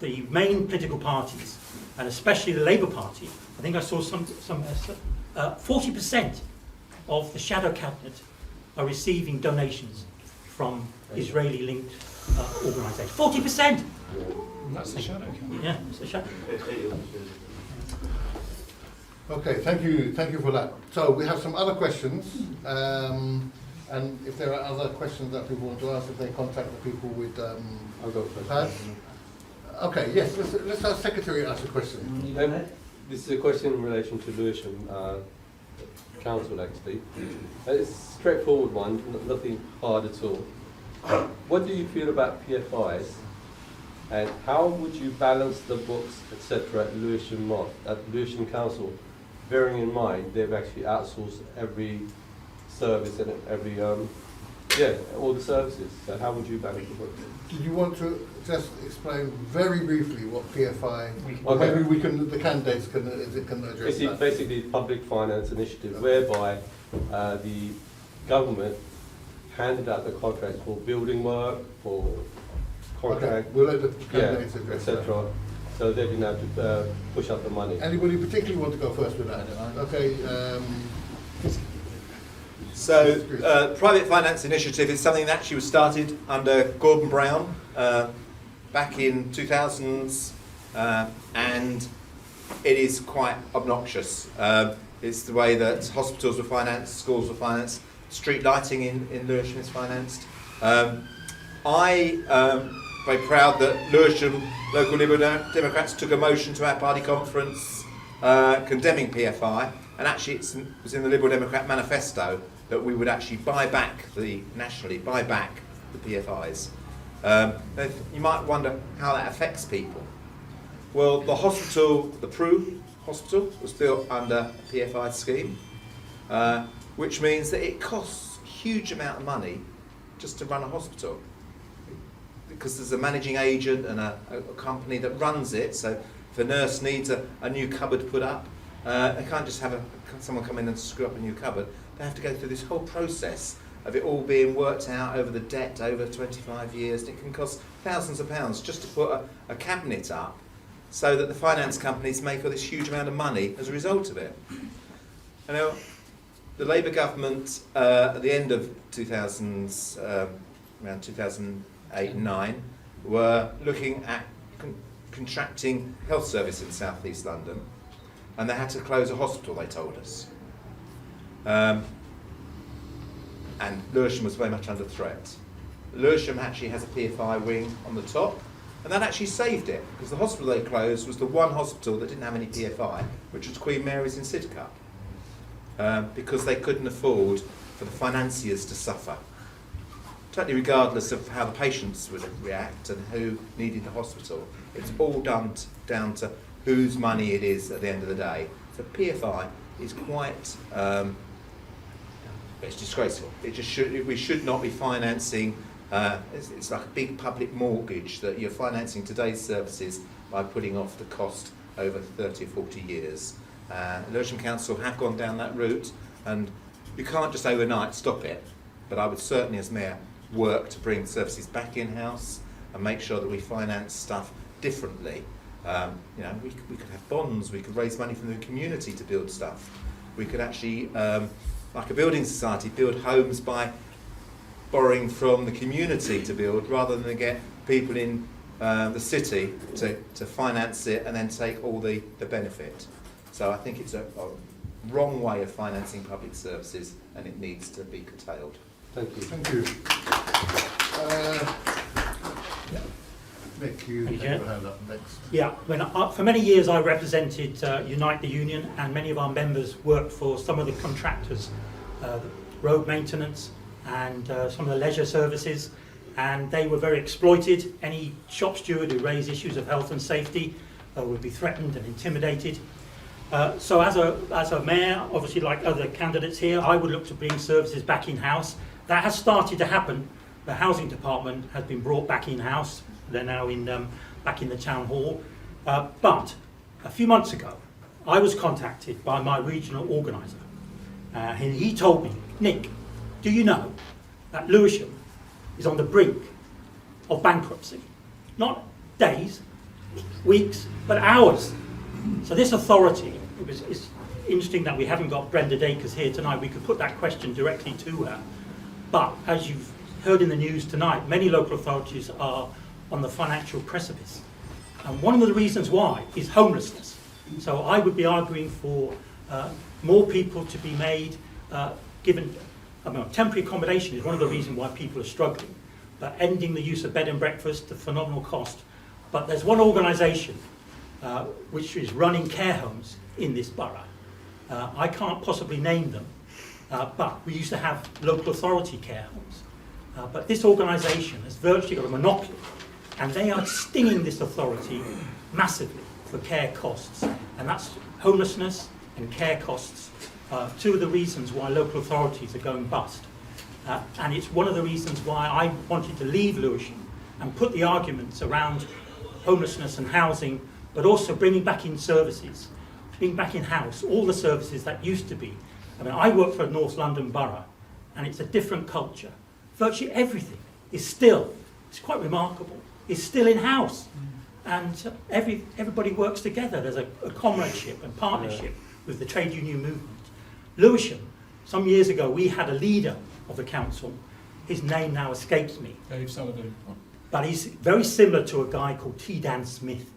the main political parties, and especially the Labour Party, I think I saw some 40% of the shadow cabinet are receiving donations from Israeli-linked organisations. 40%. That's the shadow cabinet. Yeah, it's a shadow. Okay, thank you for that. So we have some other questions, and if there are other questions that people want to ask, if they contact the people with I'll go first. pads. Okay, yes, let's have Secretary ask a question. This is a question in relation to Lewisham Council, actually. It's a straightforward one, nothing hard at all. What do you feel about PFIs, and how would you balance the books, etc. at Lewisham Council, bearing in mind they've actually outsourced every service and every Yeah, all the services. So how would you manage the book? Did you want to just explain very briefly what PFI, or Okay. maybe we can, the candidates can address It's that? basically a public finance initiative whereby the government handed out the contracts for building work, for Okay, contract, we'll let the yeah, candidates address that. etc. So they didn't have to push up the money. Anybody particularly want to go first with that? Okay, So, private finance initiative is something that actually was started under Gordon Brown back in 2000s, and it is quite obnoxious. It's the way that hospitals were financed, schools were financed, street lighting in Lewisham is financed. I'm very proud that Lewisham local Liberal Democrats took a motion to our party conference condemning PFI, and actually it was in the Liberal Democrat manifesto that we would actually nationally buy back the PFIs. You might wonder how that affects people. Well, the hospital, the Prue Hospital, was built under a PFI scheme, which means that it costs a huge amount of money just to run a hospital. Because there's a managing agent and a company that runs it, so if a nurse needs a new cupboard put up, they can't just have someone come in and screw up a new cupboard. They have to go through this whole process of it all being worked out over the debt over 25 years. It can cost thousands of pounds just to put a cabinet up, so that the finance companies make all this huge amount of money as a result of it. You know, the Labour government at the end of 2000s, around 2008 and 9, were looking at contracting health service in South East London, and they had to close a hospital, they told us. And Lewisham was very much under threat. Lewisham actually has a PFI wing on the top, and that actually saved it, because the hospital they closed was the one hospital that didn't have any PFI, which was Queen Mary's in Sidcup, because they couldn't afford for the financiers to suffer. Totally regardless of how the patients would react and who needed the hospital. It's all down to whose money it is at the end of the day. So PFI is quite, it's disgraceful. We should not be financing, it's like a big public mortgage that you're financing today's services by putting off the cost over 30 or 40 years. Lewisham Council have gone down that route, and you can't just overnight stop it, but I would certainly as Mayor work to bring services back in-house and make sure that we finance stuff differently. You know, we could have bonds, we could raise money from the community to build stuff. We could actually, like a building society, build homes by borrowing from the community to build, rather than get people in the city to finance it and then take all the benefit. So I think it's a wrong way of financing public services, and it needs to be curtailed. Thank you. thank you. Nick, you have your hand up next. Yeah, for many years I represented Unite the Union, and many of our members worked for some of the contractors, road maintenance and some of the leisure services, and they were very exploited. Any shop steward who raised issues of health and safety would be threatened and intimidated. So as a mayor, obviously like other candidates here, I would look to bring services back in-house. That has started to happen. The housing department has been brought back in-house. They're now back in the town hall. But a few months ago, I was contacted by my regional organiser. And he told me, Nick, do you know that Lewisham is on the brink of bankruptcy? Not days, weeks, but hours. So this authority, it's interesting that we haven't got Brenda Dacres here tonight. We could put that question directly to her. But as you've heard in the news tonight, many local authorities are on the financial precipice. And one of the reasons why is homelessness. So I would be arguing for more people to be made, temporary accommodation is one of the reasons why people are struggling, but ending the use of bed and breakfast, the phenomenal cost. But there's one organisation which is running care homes in this borough. I can't possibly name them, but we used to have local authority care homes. But this organisation has virtually got a monopoly, and they are stinging this authority massively for care costs. And that's homelessness and care costs, two of the reasons why local authorities are going bust. And it's one of the reasons why I wanted to leave Lewisham and put the arguments around homelessness and housing, but also bringing back in services, bringing back in-house all the services that used to be. I mean, I work for a North London borough, and it's a different culture. Virtually everything is still, it's quite remarkable, is still in-house. And everybody works together. There's a comradeship and partnership with the trade union movement. Lewisham, some years ago, we had a leader of the council. His name now escapes me. Dave Sullivan. But he's very similar to a guy called T. Dan Smith,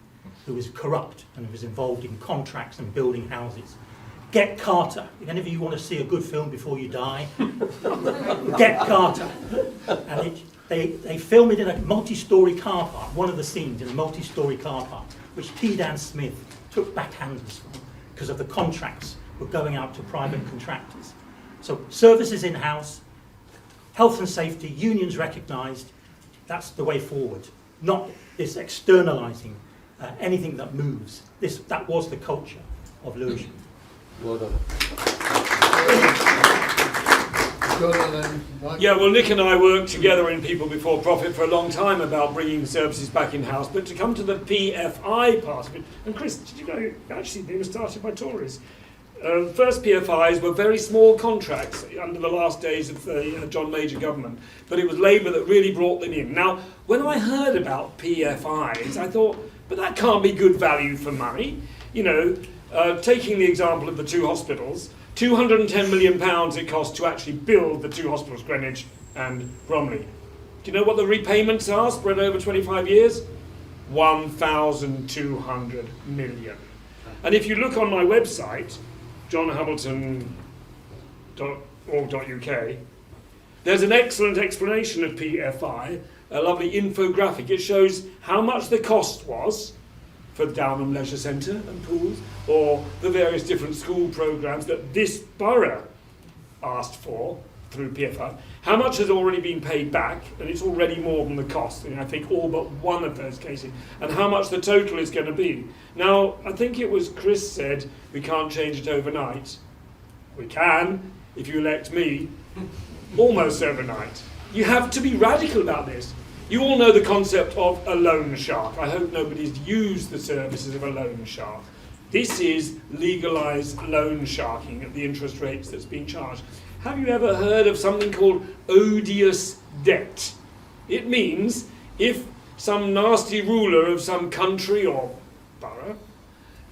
who was corrupt and was involved in contracts and building houses. Get Carter. If any of you want to see a good film before you die, Get Carter. And they filmed it in a multi-storey car park, one of the scenes in a multi-storey car park, which T. Dan Smith took backhanders from because of the contracts were going out to private contractors. So services in-house, health and safety, unions recognised, that's the way forward. Not this externalising anything that moves. That was the culture of Lewisham. Well done. Yeah, well, Nick and I worked together in People Before Profit for a long time about bringing services back in-house, but to come to the PFI part of it, and Chris, did you know, actually they were started by Tories. First PFIs were very small contracts under the last days of the John Major government, but it was Labour that really brought them in. Now, when I heard about PFIs, I thought, but that can't be good value for money. You know, taking the example of the two hospitals, £210 million it cost to actually build the two hospitals, Greenwich and Bromley. Do you know what the repayments are spread over 25 years? 1,200 million. And if you look on my website, johnhamilton.org.uk, there's an excellent explanation of PFI, a lovely infographic. It shows how much the cost was for the Downham Leisure Centre and pools, or the various different school programmes that this borough asked for through PFI. How much has already been paid back, and it's already more than the cost in I think all but one of those cases, and how much the total is going to be. Now, I think it was Chris said we can't change it overnight. We can, if you elect me, almost overnight. You have to be radical about this. You all know the concept of a loan shark. I hope nobody's used the services of a loan shark. This is legalised loan sharking at the interest rates that's being charged. Have you ever heard of something called odious debt? It means if some nasty ruler of some country or borough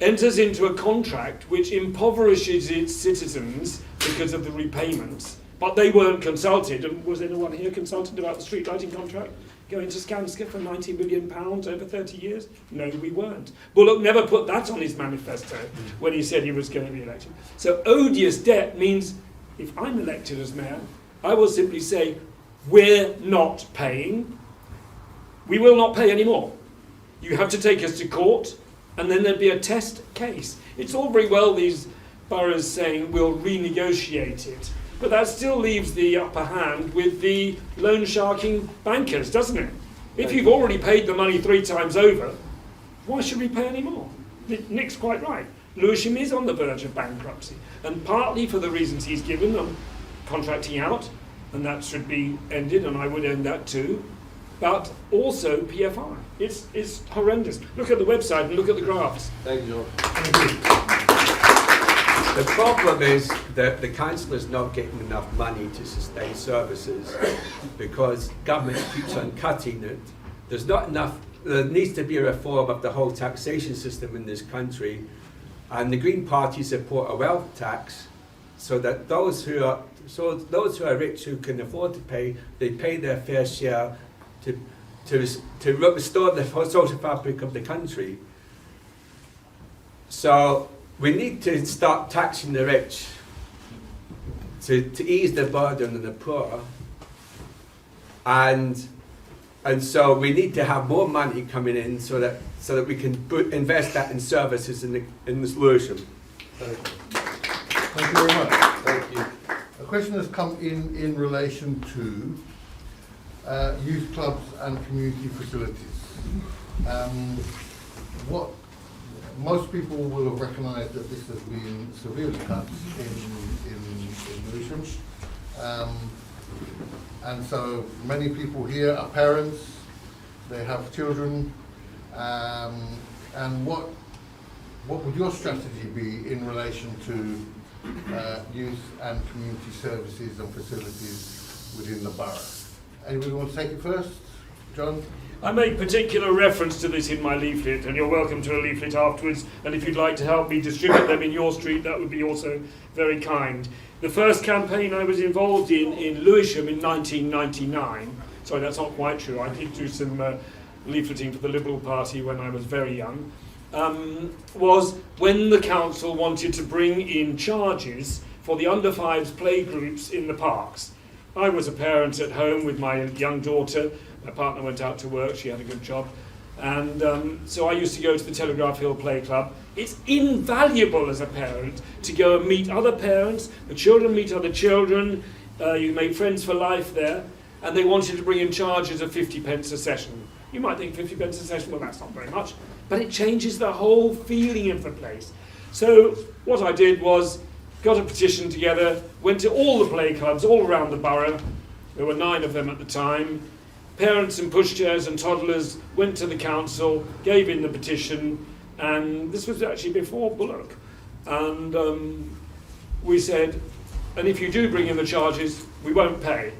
enters into a contract which impoverishes its citizens because of the repayments, but they weren't consulted, and was anyone here consulted about the street lighting contract? Going to Skanska for £90 million over 30 years? No, we weren't. Bullock never put that on his manifesto when he said he was going to be elected. So odious debt means if I'm elected as mayor, I will simply say, we're not paying. We will not pay anymore. You have to take us to court, and then there'd be a test case. It's all very well these boroughs saying we'll renegotiate it, but that still leaves the upper hand with the loan sharking bankers, doesn't it? If you've already paid the money 3 times over, why should we pay any more? Nick's quite right. Lewisham is on the verge of bankruptcy, and partly for the reasons he's given on contracting out, and that should be ended, and I would end that too, but also PFI. It's horrendous. Look at the website and look at the graphs. Thank you, John. Thank you. The problem is that the council is not getting enough money to sustain services because government keeps on cutting it. There's not enough. There needs to be a reform of the whole taxation system in this country, and the Green Party support a wealth tax so that those who are rich who can afford to pay, they pay their fair share to restore the social fabric of the country. So we need to start taxing the rich to ease the burden on the poor, and so we need to have more money coming in so that we can invest that in services in this Lewisham. Thank you. Thank you very much. Thank you. A question has come in relation to youth clubs and community facilities. What most people will have recognised that this has been severely cut in Lewisham. And so many people here are parents, they have children, and what would your strategy be in relation to youth and community services and facilities within the borough? Anybody want to take it first? John? I made particular reference to this in my leaflet, and you're welcome to a leaflet afterwards, and if you'd like to help me distribute them in your street, that would be also very kind. The first campaign I was involved in Lewisham in 1999, sorry, that's not quite true, I did do some leafleting for the Liberal Party when I was very young, was when the council wanted to bring in charges for the under-5s play groups in the parks. I was a parent at home with my young daughter. My partner went out to work, she had a good job. And so I used to go to the Telegraph Hill Play Club. It's invaluable as a parent to go and meet other parents, the children meet other children, you make friends for life there, and they wanted to bring in charges of 50p a session. You might think 50p a session, well that's not very much, but it changes the whole feeling of the place. So what I did was, got a petition together, went to all the play clubs all around the borough, there were 9 of them at the time. Parents and pushchairs and toddlers went to the council, gave in the petition, and this was actually before Bullock. And we said, and if you do bring in the charges, we won't pay.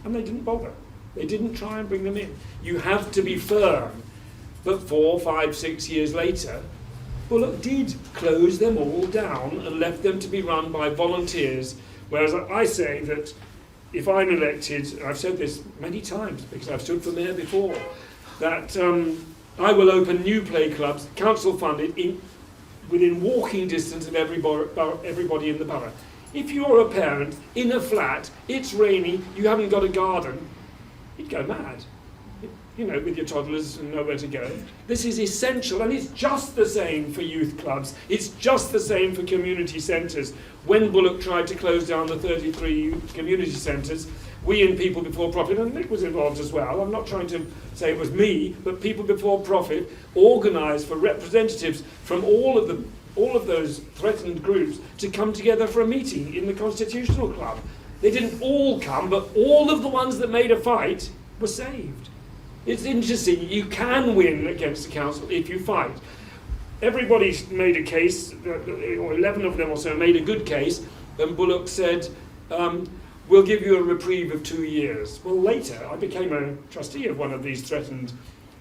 And they didn't bother. They didn't try and bring them in. You have to be firm. But 4, 5, 6 years later, Bullock did close them all down and left them to be run by volunteers. Whereas I say that if I'm elected, I've said this many times because I've stood for mayor before, that I will open new play clubs, council funded, within walking distance of everybody in the borough. If you're a parent in a flat, it's rainy, you haven't got a garden, you'd go mad. You know, with your toddlers and nowhere to go. This is essential, and it's just the same for youth clubs. It's just the same for community centres. When Bullock tried to close down the 33 community centres, we in People Before Profit, and Nick was involved as well, I'm not trying to say it was me, but People Before Profit organised for representatives from all of those threatened groups to come together for a meeting in the Constitutional Club. They didn't all come, but all of the ones that made a fight were saved. It's interesting, you can win against the council if you fight. Everybody made a case, or 11 of them or so made a good case, and Bullock said, we'll give you a reprieve of 2 years. Well, later, I became a trustee of one of these threatened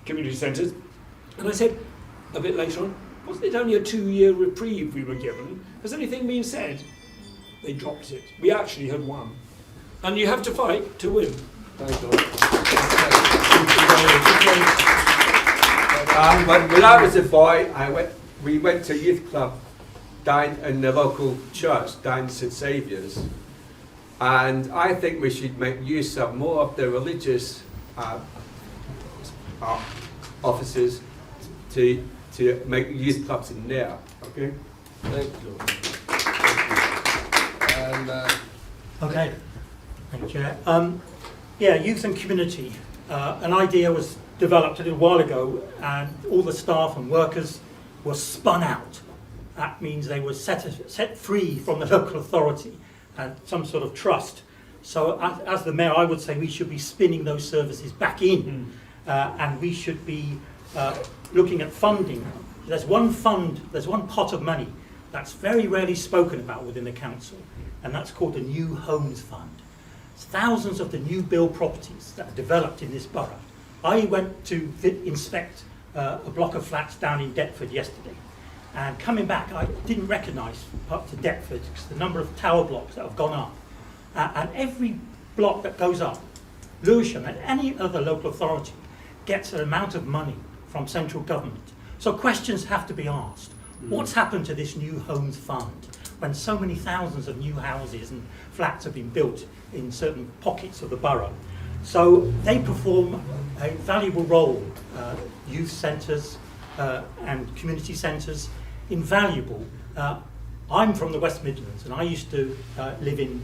community centres, and I said, a bit later on, wasn't it only a 2-year reprieve we were given? Has anything been said? They dropped it. We actually had won. And you have to fight to win. Thank you. When I was a boy, we went to youth club down in the local church, down St Saviour's, and I think we should make use of more of the religious officers to make youth clubs in there. Okay. Thank you. And Okay, thank you, Chair. Yeah, youth and community. An idea was developed a little while ago, and all the staff and workers were spun out. That means they were set free from the local authority and some sort of trust. So as the mayor, I would say we should be spinning those services back in, and we should be looking at funding. There's one fund, there's one pot of money that's very rarely spoken about within the council, and that's called the New Homes Fund. It's thousands of the new build properties that are developed in this borough. I went to inspect a block of flats down in Deptford yesterday, and coming back I didn't recognise up to Deptford because the number of tower blocks that have gone up, and every block that goes up, Lewisham and any other local authority gets an amount of money from central government. So questions have to be asked. What's happened to this New Homes Fund when so many thousands of new houses and flats have been built in certain pockets of the borough? So they perform a valuable role, youth centres and community centres, invaluable. I'm from the West Midlands, and I used to live in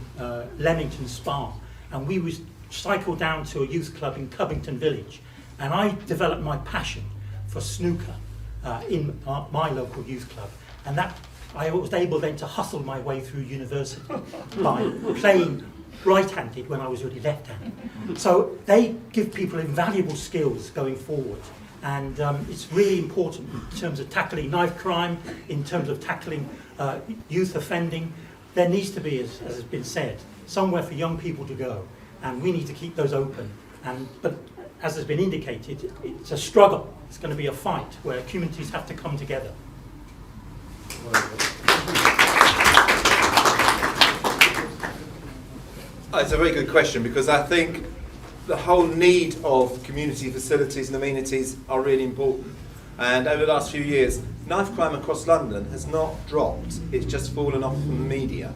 Leamington Spa, and we would cycle down to a youth club in Covington Village, and I developed my passion for snooker in my local youth club, and that I was able then to hustle my way through university by playing right-handed when I was already left-handed. So they give people invaluable skills going forward. And it's really important in terms of tackling knife crime, in terms of tackling youth offending. There needs to be, as has been said, somewhere for young people to go. And we need to keep those open. But as has been indicated, it's a struggle. It's going to be a fight where communities have to come together. It's a very good question, because I think the whole need of community facilities and amenities are really important. And over the last few years, knife crime across London has not dropped. It's just fallen off from the media.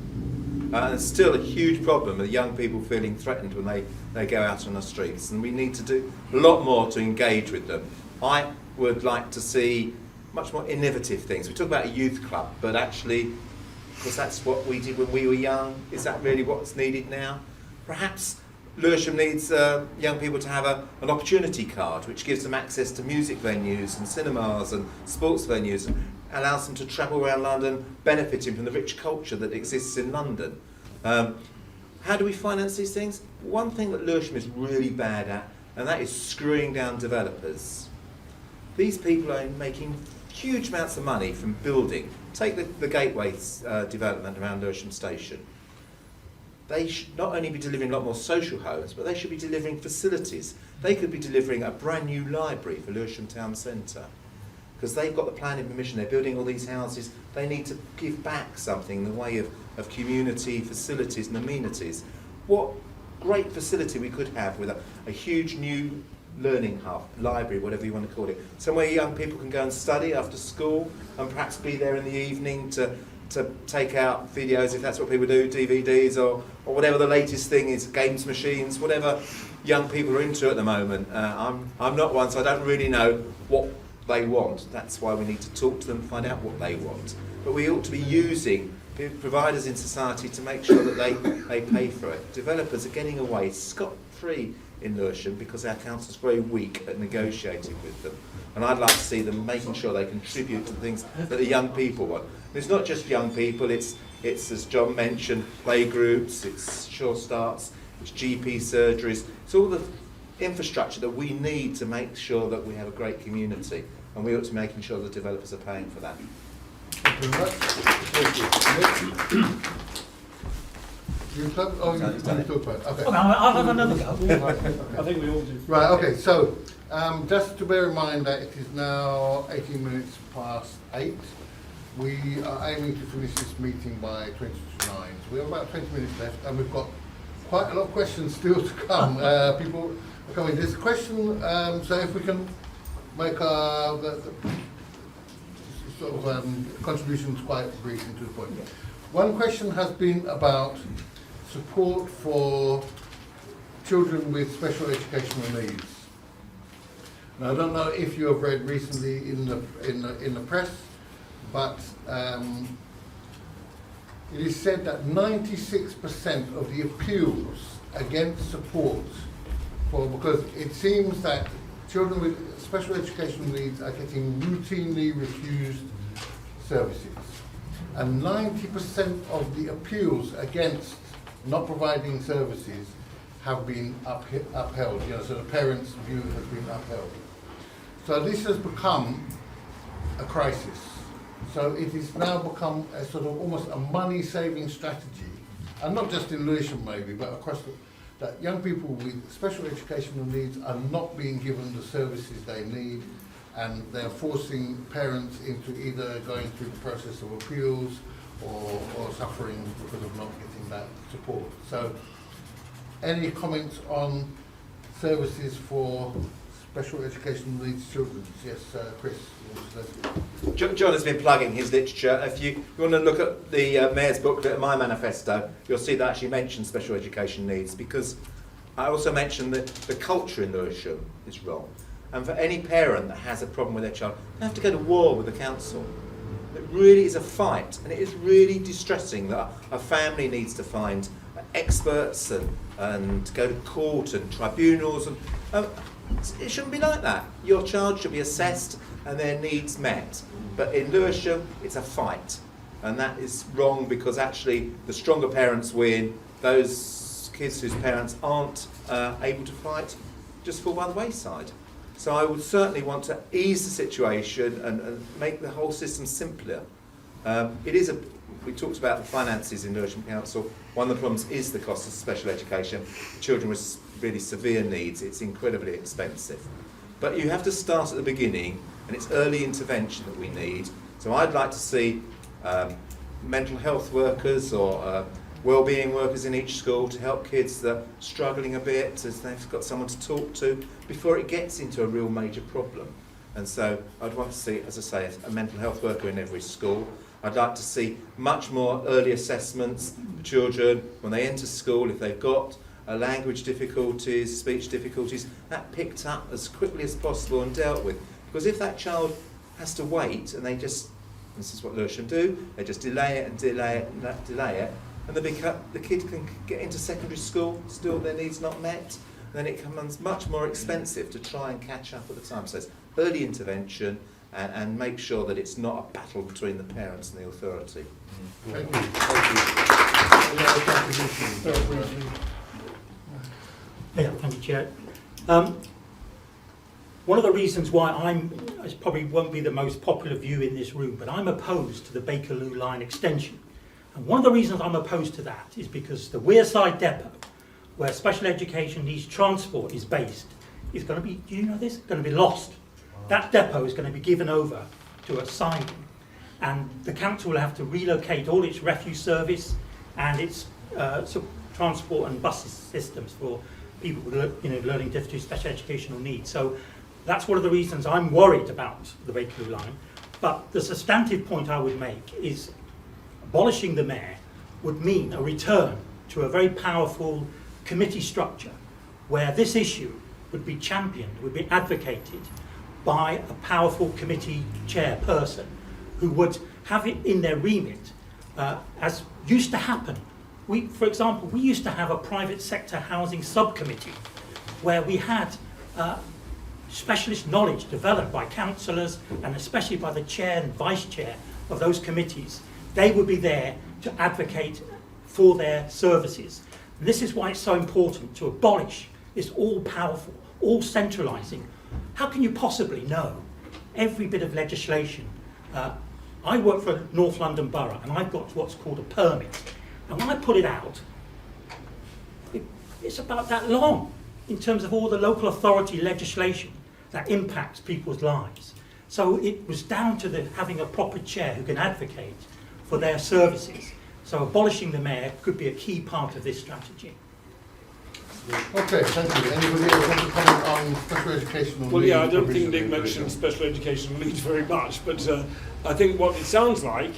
And it's still a huge problem with young people feeling threatened when they go out on the streets. And we need to do a lot more to engage with them. I would like to see much more innovative things. We talk about a youth club, but actually, because that's what we did when we were young, is that really what's needed now? Perhaps Lewisham needs young people to have an opportunity card, which gives them access to music venues and cinemas and sports venues, and allows them to travel around London, benefiting from the rich culture that exists in London. How do we finance these things? One thing that Lewisham is really bad at, and that is screwing down developers. These people are making huge amounts of money from building. Take the Gateway development around Lewisham Station. They should not only be delivering a lot more social homes, but they should be delivering facilities. They could be delivering a brand new library for Lewisham Town Centre, because they've got the planning permission, they're building all these houses, they need to give back something in the way of community facilities and amenities. What great facility we could have with a huge new learning hub, library, whatever you want to call it, somewhere young people can go and study after school, and perhaps be there in the evening to take out videos, if that's what people do, DVDs or whatever the latest thing is, games machines, whatever young people are into at the moment. I'm not one, so I don't really know what they want. That's why we need to talk to them, find out what they want. But we ought to be using providers in society to make sure that they pay for it. Developers are getting away scot-free in Lewisham because our council's very weak at negotiating with them. And I'd like to see them making sure they contribute to the things that the young people want. And it's not just young people, it's as John mentioned, playgroups, it's Sure Starts, it's GP surgeries, it's all the infrastructure that we need to make sure that we have a great community. And we ought to be making sure the developers are paying for that. Thank you very much. Thank you. Nick? You talk? Oh, you talk about it. Okay. I'll have another go. I think we all do. Right, okay, so just to bear in mind that it is now 18 minutes past 8. We are aiming to finish this meeting by 20 to 9. So we have about 20 minutes left, and we've got quite a lot of questions still to come. People are coming. There's a question, so if we can make the sort of contributions quite brief and to the point. One question has been about support for children with special educational needs. Now, I don't know if you have read recently in the press, but it is said that 96% of the appeals against support because it seems that children with special educational needs are getting routinely refused services, and 90% of the appeals against not providing services have been upheld. So the parents' view has been upheld. So this has become a crisis. So it has now become a sort of almost a money-saving strategy, and not just in Lewisham maybe, but across that young people with special educational needs are not being given the services they need, and they're forcing parents into either going through the process of appeals or suffering because of not getting that support. So any comments on services for special educational needs children? Yes, Chris. John has been plugging his literature. If you want to look at the Mayor's booklet and my manifesto, you'll see that I actually mentions special education needs, because I also mentioned that the culture in Lewisham is wrong. And for any parent that has a problem with their child, they have to go to war with the council. It really is a fight, and it is really distressing that a family needs to find experts and go to court and tribunals. And it shouldn't be like that. Your child should be assessed and their needs met. But in Lewisham, it's a fight. And that is wrong, because actually the stronger parents win. Those kids whose parents aren't able to fight just fall by the wayside. So I would certainly want to ease the situation and make the whole system simpler. We talked about the finances in Lewisham Council. One of the problems is the cost of special education. Children with really severe needs, it's incredibly expensive. But you have to start at the beginning, and it's early intervention that we need. So I'd like to see mental health workers or wellbeing workers in each school to help kids that are struggling a bit, as they've got someone to talk to before it gets into a real major problem. And so I'd want to see, as I say, a mental health worker in every school. I'd like to see much more early assessments for children when they enter school. If they've got language difficulties, speech difficulties, that picked up as quickly as possible and dealt with. Because if that child has to wait and they just, this is what Lewisham do, they just delay it and delay it and delay it, and the kid can get into secondary school, still their needs not met, then it becomes much more expensive to try and catch up at the time. So it's early intervention and make sure that it's not a battle between the parents and the authority. Thank you. Any other contributions? Yeah, thank you, Chair. One of the reasons why it probably won't be the most popular view in this room, but I'm opposed to the Bakerloo line extension. And one of the reasons I'm opposed to that is because the Wearside depot, where special education needs transport is based, is going to be, do you know this? Going to be lost. That depot is going to be given over to a siding, and the council will have to relocate all its refuse service and its transport and bus systems for people with learning difficulties, special educational needs. So that's one of the reasons I'm worried about the Bakerloo line. But the substantive point I would make is abolishing the mayor would mean a return to a very powerful committee structure where this issue would be championed, would be advocated by a powerful committee chairperson who would have it in their remit, as used to happen. For example, we used to have a private sector housing subcommittee where we had specialist knowledge developed by councillors and especially by the chair and vice chair of those committees. They would be there to advocate for their services. And this is why it's so important to abolish this all-powerful, all-centralising. How can you possibly know every bit of legislation? I work for North London Borough and I've got what's called a permit. And when I put it out, it's about that long in terms of all the local authority legislation that impacts people's lives. So it was down to having a proper chair who can advocate for their services. So abolishing the mayor could be a key part of this strategy. Okay, thank you. Anybody else want to comment on special educational Well, needs? yeah, I don't think provision Nick in mentioned Lewisham? special educational needs very much, but I think what it sounds like,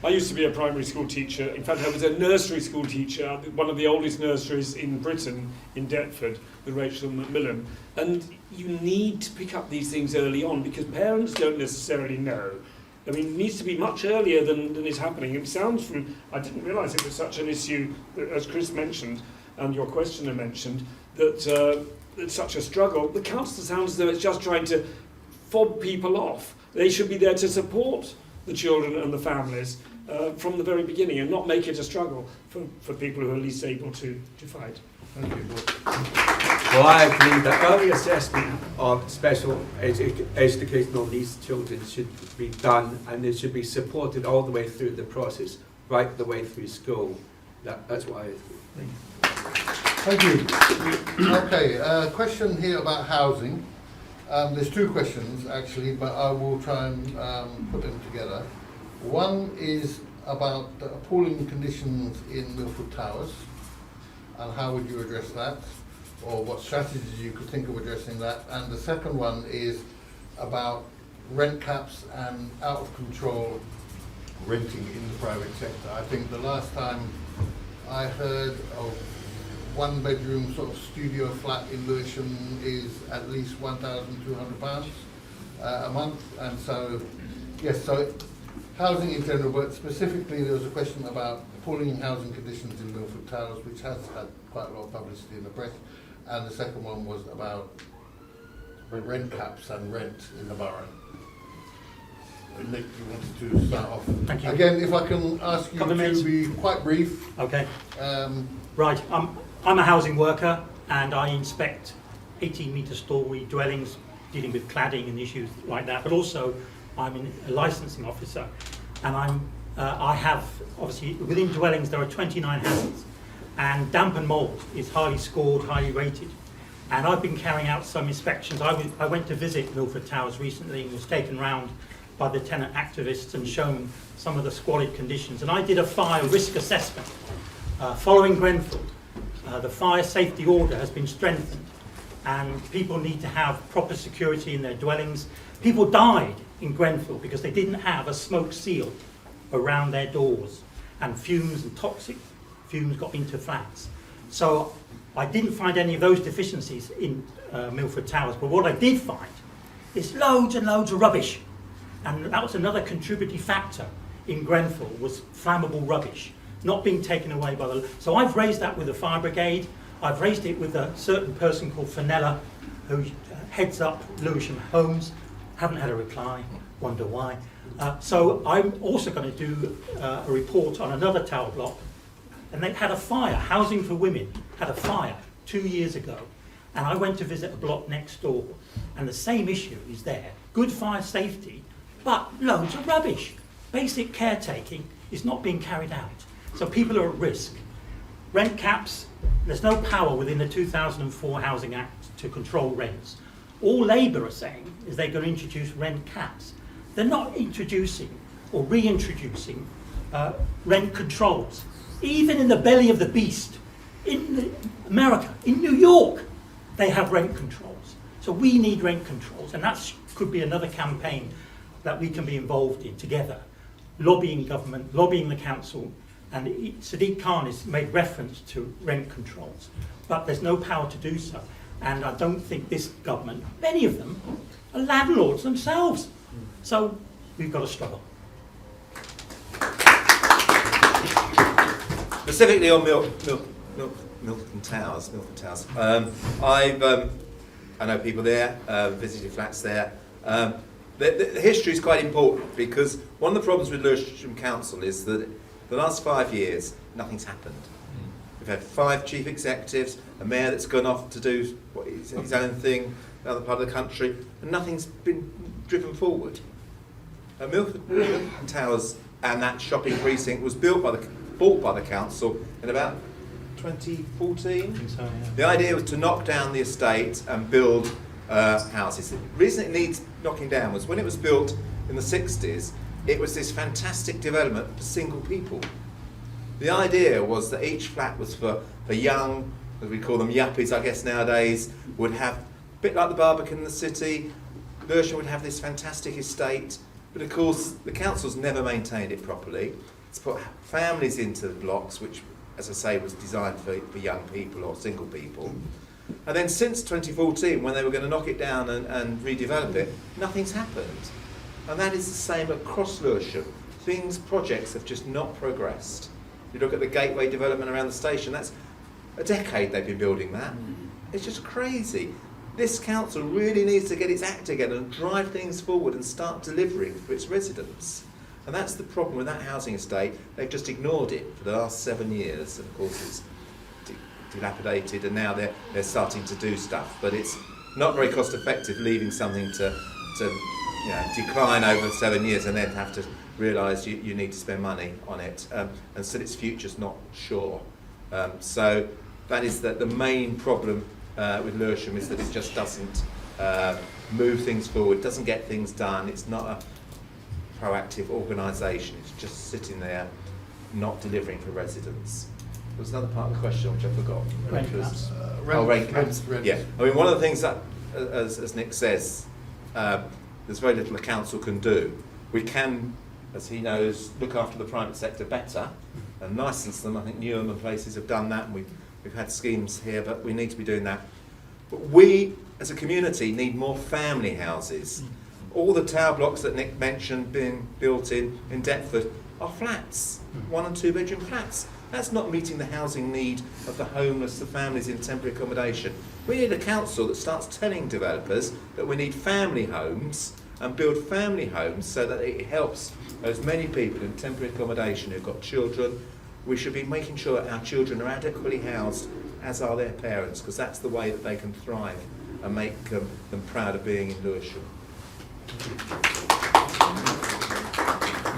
I used to be a primary school teacher. In fact, I was a nursery school teacher, one of the oldest nurseries in Britain, in Deptford, with Rachel Macmillan. And you need to pick up these things early on because parents don't necessarily know. I mean, it needs to be much earlier than is happening. It sounds from, I didn't realise it was such an issue, as Chris mentioned, and your questioner mentioned, that it's such a struggle. The council sounds as though it's just trying to fob people off. They should be there to support the children and the families from the very beginning and not make it a struggle for people who are least able to fight. Thank you. Well, I agree that early assessment of special educational needs children should be done and it should be supported all the way through the process, right the way through school. That's what I agree. Thank you. Okay, question here about housing. There's two questions actually, but I will try and put them together. One is about the appalling conditions in Milford Towers, and how would you address that, or what strategies you could think of addressing that. And the second one is about rent caps and out of control renting in the private sector. I think the last time I heard of one bedroom sort of studio flat in Lewisham is at least £1,200 a month, and so yes, so housing in general, but specifically there was a question about appalling housing conditions in Milford Towers, which has had quite a lot of publicity in the press, and the second one was about rent caps and rent in the borough. Nick, you wanted to start off. Thank you. Again, if I can ask you Couple of minutes. to be quite brief. Okay. Um, Right. I'm a housing worker and I inspect 18-metre storey dwellings dealing with cladding and issues like that, but also I'm a licensing officer, and I have, obviously, within dwellings there are 29 hazards, and damp and mould is highly scored, highly rated. And I've been carrying out some inspections. I went to visit Milford Towers recently and was taken round by the tenant activists and shown some of the squalid conditions. And I did a fire risk assessment. Following Grenfell, the fire safety order has been strengthened and people need to have proper security in their dwellings. People died in Grenfell because they didn't have a smoke seal around their doors, and fumes and toxic fumes got into flats. So I didn't find any of those deficiencies in Milford Towers, but what I did find is loads and loads of rubbish. And that was another contributing factor in Grenfell, was flammable rubbish not being taken away by the... So I've raised that with the fire brigade. I've raised it with a certain person called Fenella, who heads up Lewisham Homes. Haven't had a reply, wonder why. So I'm also going to do a report on another tower block. And they had a fire, Housing for Women had a fire 2 years ago. And I went to visit a block next door. And the same issue is there. Good fire safety, but loads of rubbish. Basic caretaking is not being carried out. So people are at risk. Rent caps, there's no power within the 2004 Housing Act to control rents. All Labour are saying is they're going to introduce rent caps. They're not introducing or reintroducing rent controls. Even in the belly of the beast, in America, in New York, they have rent controls. So we need rent controls, and that could be another campaign that we can be involved in together. Lobbying government, lobbying the council, and Sadiq Khan has made reference to rent controls, but there's no power to do so. And I don't think this government, many of them, are landlords themselves. So we've got to struggle. Specifically on Milton Towers. I know people there, visited flats there. The history is quite important, because one of the problems with Lewisham Council is that the last 5 years, nothing's happened. We've had 5 chief executives, a mayor that's gone off to do his own thing in the other part of the country, and nothing's been driven forward. Milton Towers and that shopping precinct was bought by the council in about 2014. So, yeah. The idea was to knock down the estate and build houses. The reason it needs knocking down was when it was built in the 60s, it was this fantastic development for single people. The idea was that each flat was for young, as we call them yuppies, I guess nowadays, would have, a bit like the Barbican in the city, Lewisham would have this fantastic estate, but of course the council's never maintained it properly. It's put families into the blocks, which, as I say, was designed for young people or single people. And then since 2014, when they were going to knock it down and redevelop it, nothing's happened. And that is the same across Lewisham. Projects have just not progressed. You look at the gateway development around the station, that's a decade they've been building that. It's just crazy. This council really needs to get its act together and drive things forward and start delivering for its residents. And that's the problem with that housing estate. They've just ignored it for the last 7 years. And of course it's dilapidated, and now they're starting to do stuff. But it's not very cost effective leaving something to decline over 7 years and then have to realise you need to spend money on it, and still its future's not sure. So that is the main problem with Lewisham, is that it just doesn't move things forward, doesn't get things done. It's not a proactive organisation. It's just sitting there, not delivering for residents. There was another part of the question which I forgot. Rent caps. Rent caps. Rent. Yeah. I mean, one of the things that, as Nick says, there's very little the council can do. We can, as he knows, look after the private sector better and licence them. I think Newham and places have done that, and we've had schemes here, but we need to be doing that. But we, as a community, need more family houses. All the tower blocks that Nick mentioned being built in Deptford are flats, 1 and 2 bedroom flats. That's not meeting the housing need of the homeless, the families in temporary accommodation. We need a council that starts telling developers that we need family homes and build family homes so that it helps as many people in temporary accommodation who've got children. We should be making sure that our children are adequately housed as are their parents, because that's the way that they can thrive and make them proud of being in Lewisham.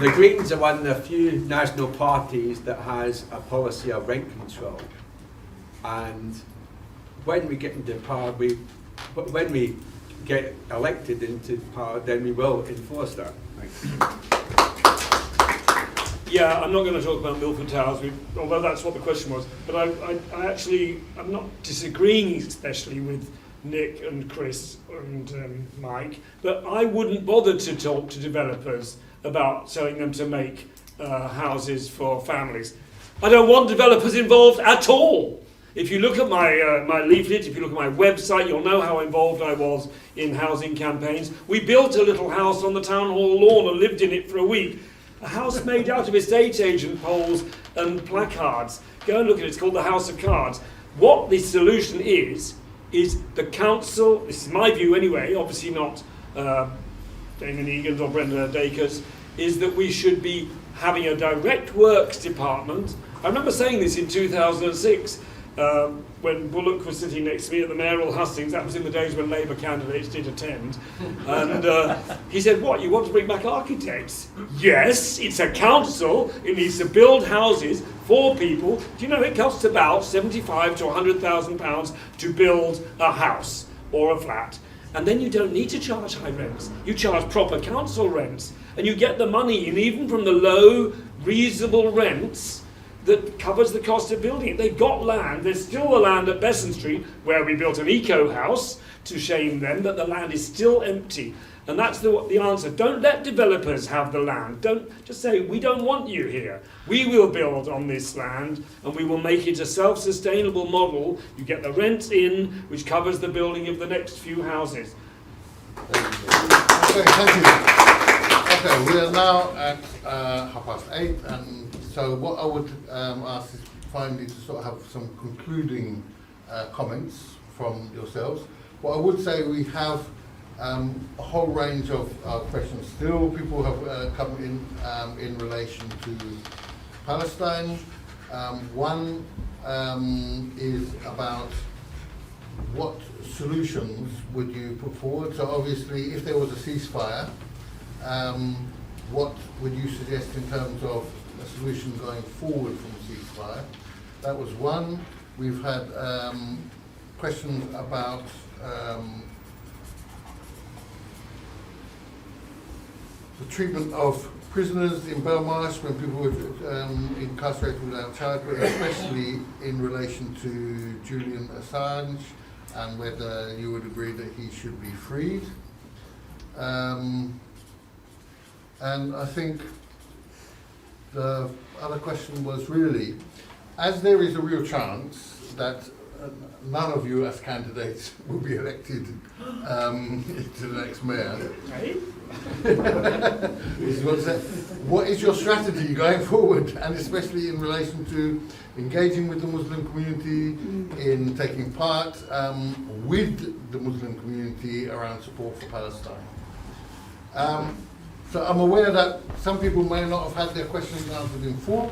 The Greens are one of the few national parties that has a policy of rent control, and when we get into power, when we get elected into power, then we will enforce that. Yeah, I'm not going to talk about Milford Towers, although that's what the question was. But I'm not disagreeing especially with Nick and Chris and Mike, but I wouldn't bother to talk to developers about telling them to make houses for families. I don't want developers involved at all. If you look at my leaflet, if you look at my website, you'll know how involved I was in housing campaigns. We built a little house on the town hall lawn and lived in it for a week. A house made out of estate agent poles and placards. Go and look at it, it's called the House of Cards. What the solution is the council, this is my view anyway, obviously not Damien Egan's or Brenda Dacre's, is that we should be having a direct works department. I remember saying this in 2006, when Bullock was sitting next to me at the Mayoral Hustings. That was in the days when Labour candidates did attend. And he said, what, you want to bring back architects? Yes, it's a council. It needs to build houses for people. Do you know it costs about £75,000 to £100,000 to build a house or a flat? And then you don't need to charge high rents. You charge proper council rents. And you get the money in even from the low, reasonable rents that covers the cost of building it. They've got land. There's still the land at Besson Street where we built an eco house, to shame them, that the land is still empty. And that's the answer. Don't let developers have the land. Don't just say, we don't want you here. We will build on this land and we will make it a self-sustainable model. You get the rent in, which covers the building of the next few houses. Okay, thank you. Okay, we are now at 8:30, and so what I would ask is finally to sort of have some concluding comments from yourselves. What I would say, we have a whole range of questions still. People have come in relation to Palestine. One is about what solutions would you put forward? So obviously, if there was a ceasefire, what would you suggest in terms of a solution going forward from a ceasefire? That was one. We've had questions about the treatment of prisoners in Belmarsh when people were incarcerated without charge, but especially in relation to Julian Assange, and whether you would agree that he should be freed. And I think the other question was really, as there is a real chance that none of you as candidates will be elected to the next mayor, what is your strategy going forward, and especially in relation to engaging with the Muslim community, in taking part with the Muslim community around support for Palestine? So I'm aware that some people may not have had their questions answered in full,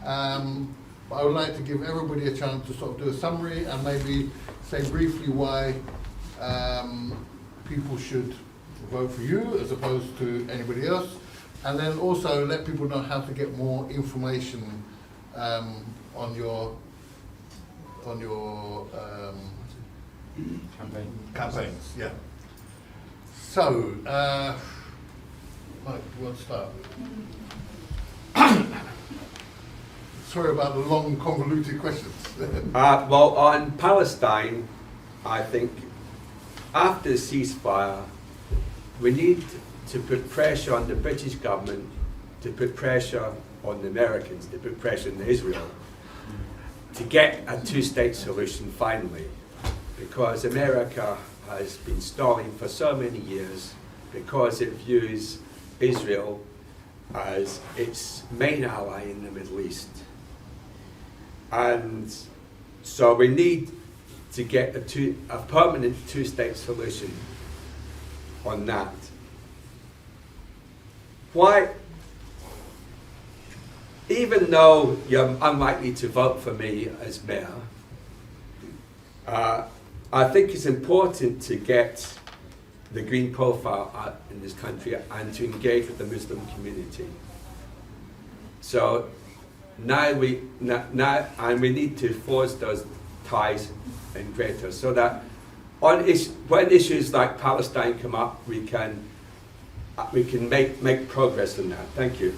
but I would like to give everybody a chance to sort of do a summary and maybe say briefly why people should vote for you as opposed to anybody else, and then also let people know how to get more information on your campaigns. Yeah. So, Mike, you want to start? Sorry about the long, convoluted questions. Well, on Palestine, I think after the ceasefire, we need to put pressure on the British government, to put pressure on the Americans, to put pressure on Israel, to get a two-state solution finally, because America has been stalling for so many years because it views Israel as its main ally in the Middle East. And so we need to get a permanent two-state solution on that. Why, even though you're unlikely to vote for me as mayor, I think it's important to get the green profile out in this country and to engage with the Muslim community. So now we need to force those ties and greater, so that when issues like Palestine come up, we can make progress in that. Thank you.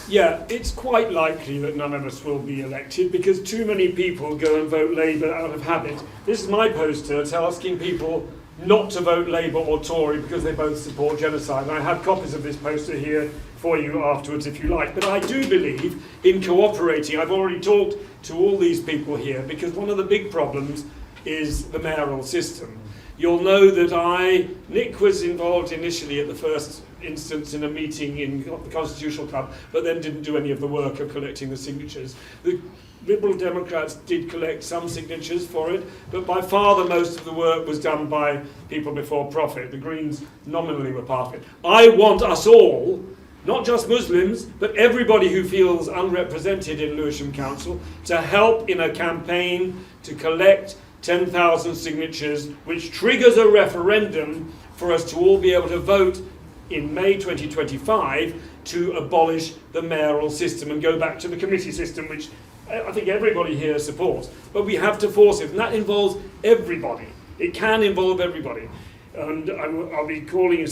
Yeah, it's quite likely that none of us will be elected because too many people go and vote Labour out of habit. This is my poster asking people not to vote Labour or Tory because they both support genocide. And I have copies of this poster here for you afterwards if you like. But I do believe in cooperating. I've already talked to all these people here because one of the big problems is the mayoral system. You'll know that Nick was involved initially at the first instance in a meeting in the Constitutional Club, but then didn't do any of the work of collecting the signatures. The Liberal Democrats did collect some signatures for it, but by far the most of the work was done by people before profit. The Greens nominally were part of it. I want us all, not just Muslims, but everybody who feels unrepresented in Lewisham Council, to help in a campaign to collect 10,000 signatures, which triggers a referendum for us to all be able to vote in May 2025 to abolish the mayoral system and go back to the committee system, which I think everybody here supports. But we have to force it, and that involves everybody. It can involve everybody. And I'll be calling you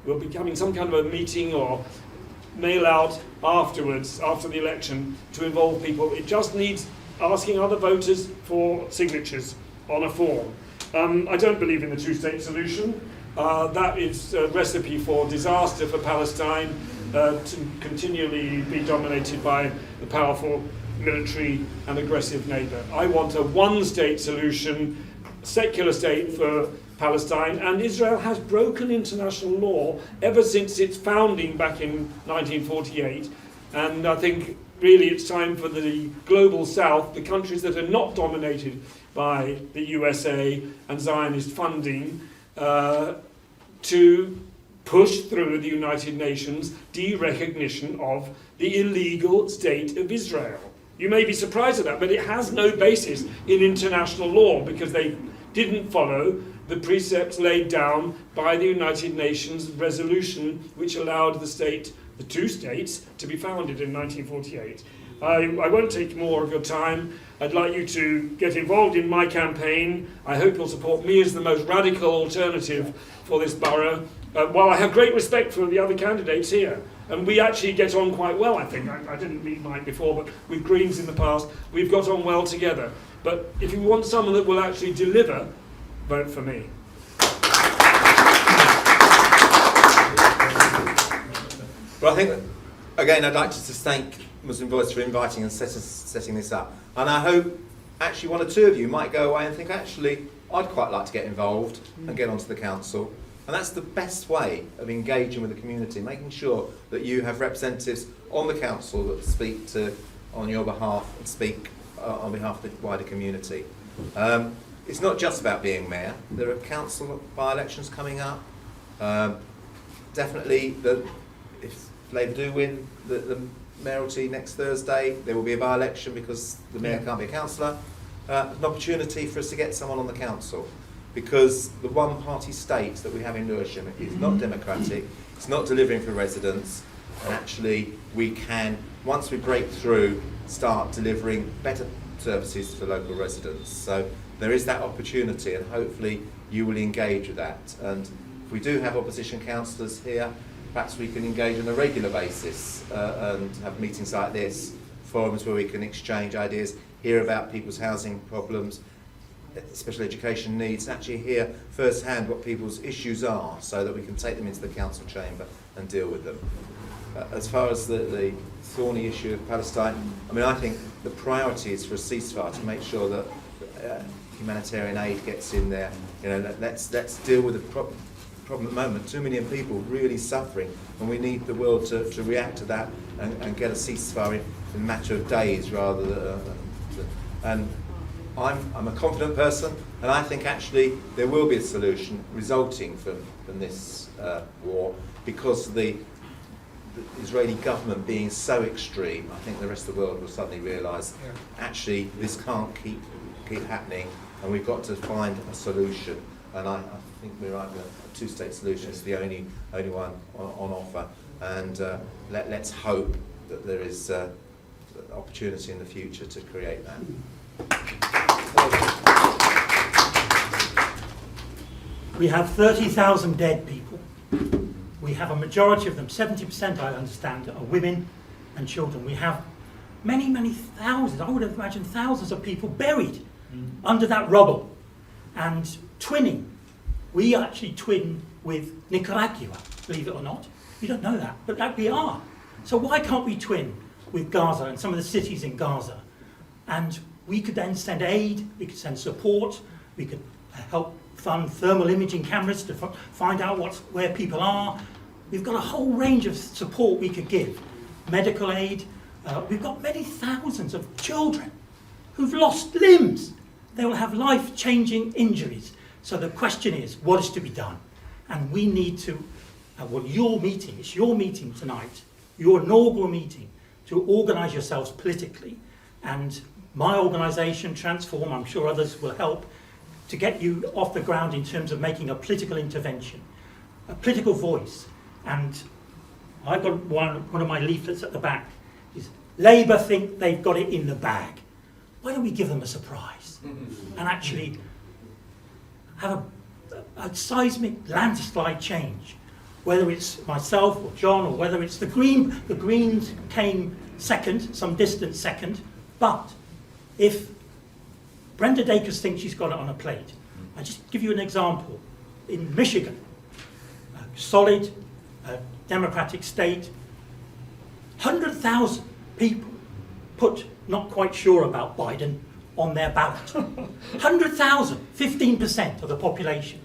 we'll be having some kind of a meeting or mail out afterwards, after the election, to involve people. It just needs asking other voters for signatures on a form. I don't believe in the two-state solution. That is a recipe for disaster for Palestine, to continually be dominated by the powerful military and aggressive neighbour. I want a one-state solution, secular state for Palestine, and Israel has broken international law ever since its founding back in 1948, and I think really it's time for the global south, the countries that are not dominated by the USA and Zionist funding, to push through the United Nations de-recognition of the illegal state of Israel. You may be surprised at that, but it has no basis in international law because they didn't follow the precepts laid down by the United Nations resolution which allowed the two states to be founded in 1948. I won't take more of your time. I'd like you to get involved in my campaign. I hope you'll support me as the most radical alternative for this borough. While I have great respect for the other candidates here, and we actually get on quite well, I think. I didn't meet Mike before, but with Greens in the past, we've got on well together. But if you want someone that will actually deliver, vote for me. Well, I think, again, I'd like to just thank Muslim Voice for inviting and setting this up. And I hope actually one or two of you might go away and think, actually, I'd quite like to get involved and get onto the council. And that's the best way of engaging with the community, making sure that you have representatives on the council that speak on your behalf and speak on behalf of the wider community. It's not just about being mayor. There are council by-elections coming up. Definitely, if Labour do win the mayoralty next Thursday, there will be a by-election because the mayor can't be a councillor. An opportunity for us to get someone on the council, because the one-party state that we have in Lewisham is not democratic, it's not delivering for residents, and actually we can, once we break through, start delivering better services for local residents. So there is that opportunity, and hopefully you will engage with that. And if we do have opposition councillors here, perhaps we can engage on a regular basis and have meetings like this, forums where we can exchange ideas, hear about people's housing problems, special education needs, actually hear firsthand what people's issues are so that we can take them into the council chamber and deal with them. As far as the thorny issue of Palestine, I mean, I think the priority is for a ceasefire to make sure that humanitarian aid gets in there. You know, let's deal with the problem at the moment. 2 million people really suffering, and we need the world to react to that and get a ceasefire in a matter of days rather than. And I'm a confident person, and I think actually there will be a solution resulting from this war, because the the Israeli government being so extreme, I think the rest of the world will suddenly realise actually this can't keep happening, and we've got to find a solution. And I think we're right, a two-state solution is the only one on offer. And let's hope that there is opportunity in the future to create that. We have 30,000 dead people. We have a majority of them, 70% I understand, are women and children. We have many, many thousands, I would imagine thousands of people buried under that rubble. And twinning, we actually twin with Nicaragua, believe it or not. You don't know that, but that we are. So why can't we twin with Gaza and some of the cities in Gaza? And we could then send aid, we could send support, we could help fund thermal imaging cameras to find out where people are. We've got a whole range of support we could give. Medical aid. We've got many thousands of children who've lost limbs. They will have life-changing injuries. So the question is, what is to be done? And we need to, it's your meeting tonight, your inaugural meeting, to organise yourselves politically. And my organisation, Transform, I'm sure others will help, to get you off the ground in terms of making a political intervention, a political voice. And I've got one of my leaflets at the back, is Labour think they've got it in the bag. Why don't we give them a surprise and actually have a seismic landslide change? Whether it's myself or John, or whether it's the Greens came second, some distant second, but if Brenda Dacus thinks she's got it on a plate, I'll just give you an example. In Michigan, a solid democratic state, 100,000 people put not quite sure about Biden on their ballot. 100,000, 15% of the population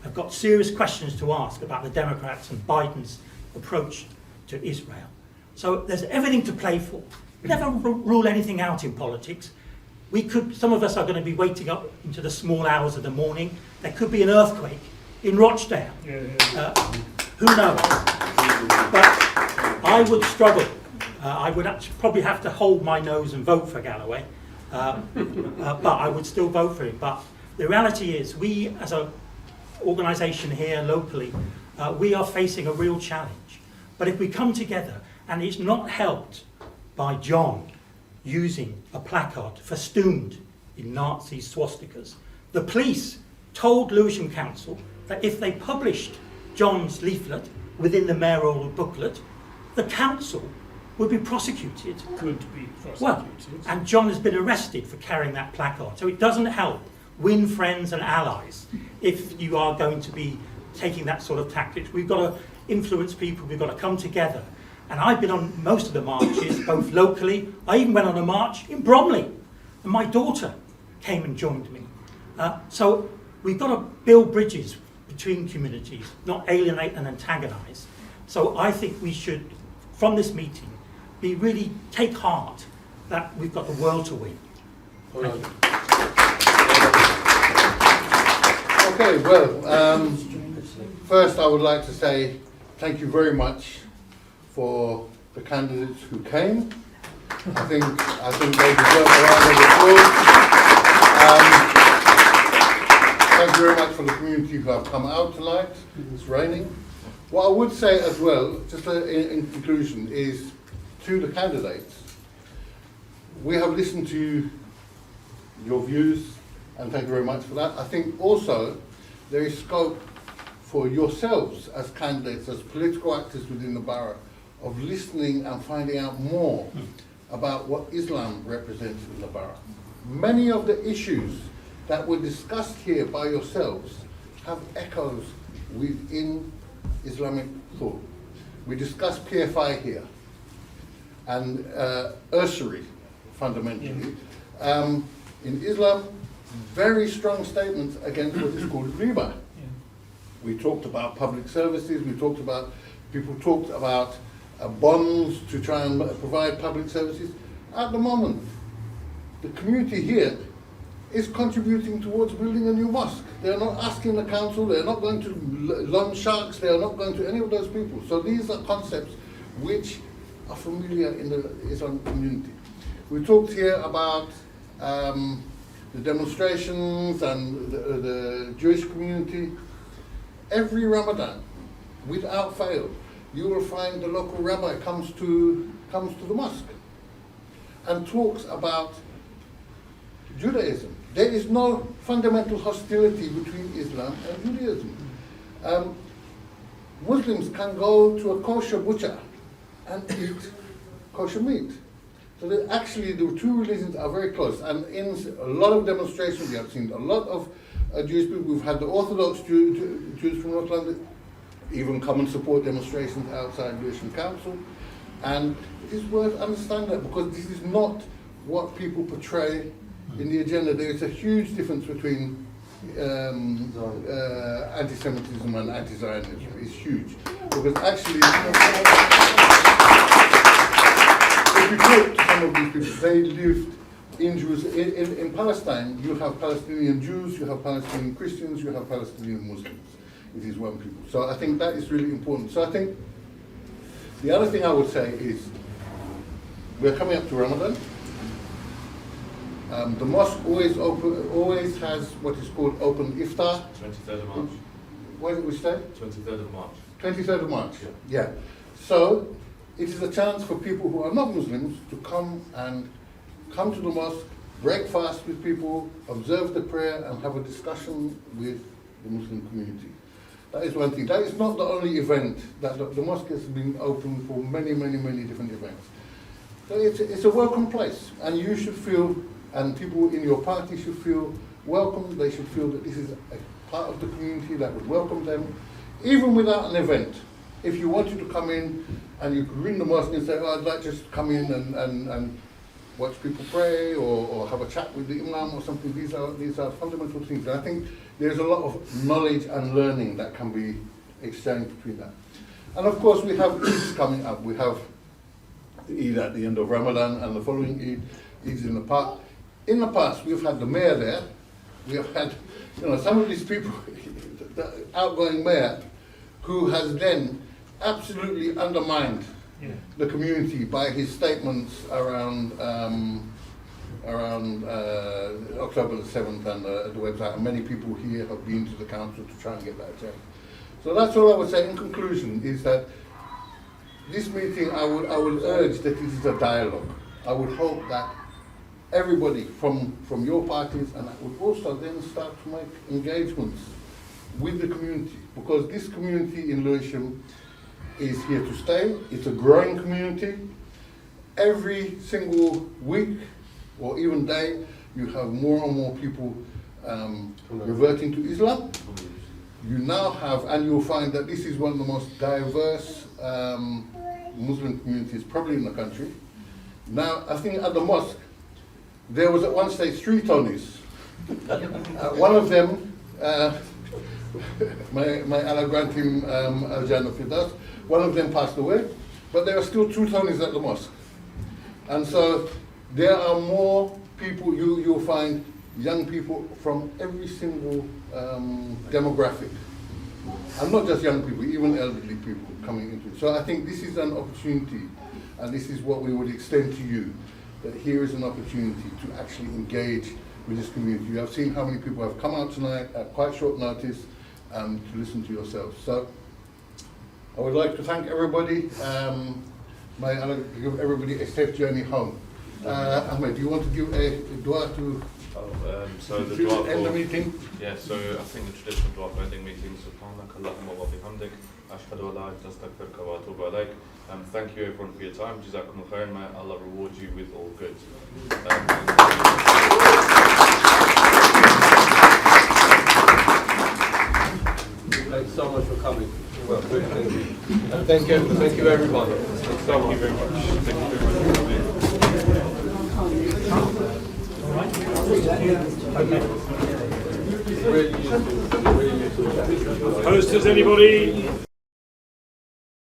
have got serious questions to ask about the Democrats and Biden's approach to Israel. So there's everything to play for. Never rule anything out in politics. Some of us are going to be waking up into the small hours of the morning. There could be an earthquake in Rochdale. Who knows? But I would struggle. I would actually probably have to hold my nose and vote for Galloway. But I would still vote for him. But the reality is, we as an organisation here locally, we are facing a real challenge. But if we come together, and it's not helped by John using a placard festooned in Nazi swastikas. The police told Lewisham Council that if they published John's leaflet within the mayoral booklet, the council would be prosecuted. Could be prosecuted. Well, and John has been arrested for carrying that placard. So it doesn't help win friends and allies if you are going to be taking that sort of tactics. We've got to influence people, we've got to come together. And I've been on most of the marches, both locally. I even went on a march in Bromley, and my daughter came and joined me. So we've got to build bridges between communities, not alienate and antagonise. So I think we should, from this meeting, really take heart that we've got the world to win. Thank you. Okay, well, first I would like to say thank you very much for the candidates who came. I think they deserve a round of applause. Thank you very much for the community who have come out tonight. It's raining. What I would say as well, just in conclusion, is to the candidates, we have listened to your views, and thank you very much for that. I think also there is scope for yourselves as candidates, as political actors within the borough, of listening and finding out more about what Islam represents in the borough. Many of the issues that were discussed here by yourselves have echoes within Islamic thought. We discussed PFI here and usury, fundamentally. In Islam, very strong statements against what is called riba. We talked about public services, people talked about bonds to try and provide public services. At the moment, the community here is contributing towards building a new mosque. They're not asking the council, they're not going to loan sharks, they are not going to any of those people. So these are concepts which are familiar in the Islam community. We talked here about the demonstrations and the Jewish community. Every Ramadan, without fail, you will find the local rabbi comes to the mosque and talks about Judaism. There is no fundamental hostility between Islam and Judaism. Muslims can go to a kosher butcher and eat kosher meat. So actually the two religions are very close, and in a lot of demonstrations we have seen a lot of Jewish people. We've had the Orthodox Jews from North London even come and support demonstrations outside Lewisham Council, and it is worth understanding that, because this is not what people portray in the agenda. There is a huge difference between anti-Semitism and anti-Zionism. It's huge, because actually if you talk to some of these people, they lived in Jerusalem. In Palestine, you have Palestinian Jews, you have Palestinian Christians, you have Palestinian Muslims. It is one people. So I think that is really important. So I think the other thing I would say is we're coming up to Ramadan. The mosque always has what is called open iftar. 23rd of March. When did we say? 23rd of March. 23rd of March. Yeah. So it is a chance for people who are not Muslims to come to the mosque, break fast with people, observe the prayer, and have a discussion with the Muslim community. That is one thing. That is not the only event. That the mosque has been open for many, many, many different events. So it's a welcome place, and you should feel, and people in your party should feel welcome. They should feel that this is a part of the community that would welcome them, even without an event. If you wanted to come in and you could ring the mosque and say, oh, I'd like just to come in and watch people pray, or have a chat with the imam or something. These are fundamental things. And I think there's a lot of knowledge and learning that can be exchanged between that. And of course we have Eids coming up. We have the Eid at the end of Ramadan, and the following Eid is in the park. In the past, we've had the mayor there. We have had, some of these people, the outgoing mayor, who has then absolutely undermined the community by his statements around October the 7th and the website. And many people here have been to the council to try and get that changed. So that's all I would say in conclusion, is that this meeting, I would urge that this is a dialogue. I would hope that everybody from your parties, and I would also then start to make engagements with the community, because this community in Lewisham is here to stay. It's a growing community. Every single week or even day, you have more and more people reverting to Islam. You now have, and you'll find that this is one of the most diverse Muslim communities probably in the country. Now, I think at the mosque, there was at one stage 3 Tonys. One of them, may Allah grant him Al-Jannah Firdaus, one of them passed away, but there are still 2 Tonys at the mosque. And so there are more people, you'll find young people from every single demographic. And not just young people, even elderly people coming into it. So I think this is an opportunity, and this is what we would extend to you, that here is an opportunity to actually engage with this community. You have seen how many people have come out tonight at quite short notice to listen to yourselves. So I would like to thank everybody. May Allah give everybody a safe journey home. Ahmed, do you want to give a dua to so the dua end the for, meeting? yeah, so I think the traditional dua for ending meetings, Subhanak Allahumma wa bihamdik, ashhadu an la ilaha illa anta astaghfiruka wa atubu ilaik. Thank you everyone for your time. Jazakumullah khairan. May Allah reward you with all good. Thanks so much for coming. Well, good, thank you. And thank you everyone. Thanks so much. Thank you very much. Thank you very much for coming. Really useful. Posters, anybody?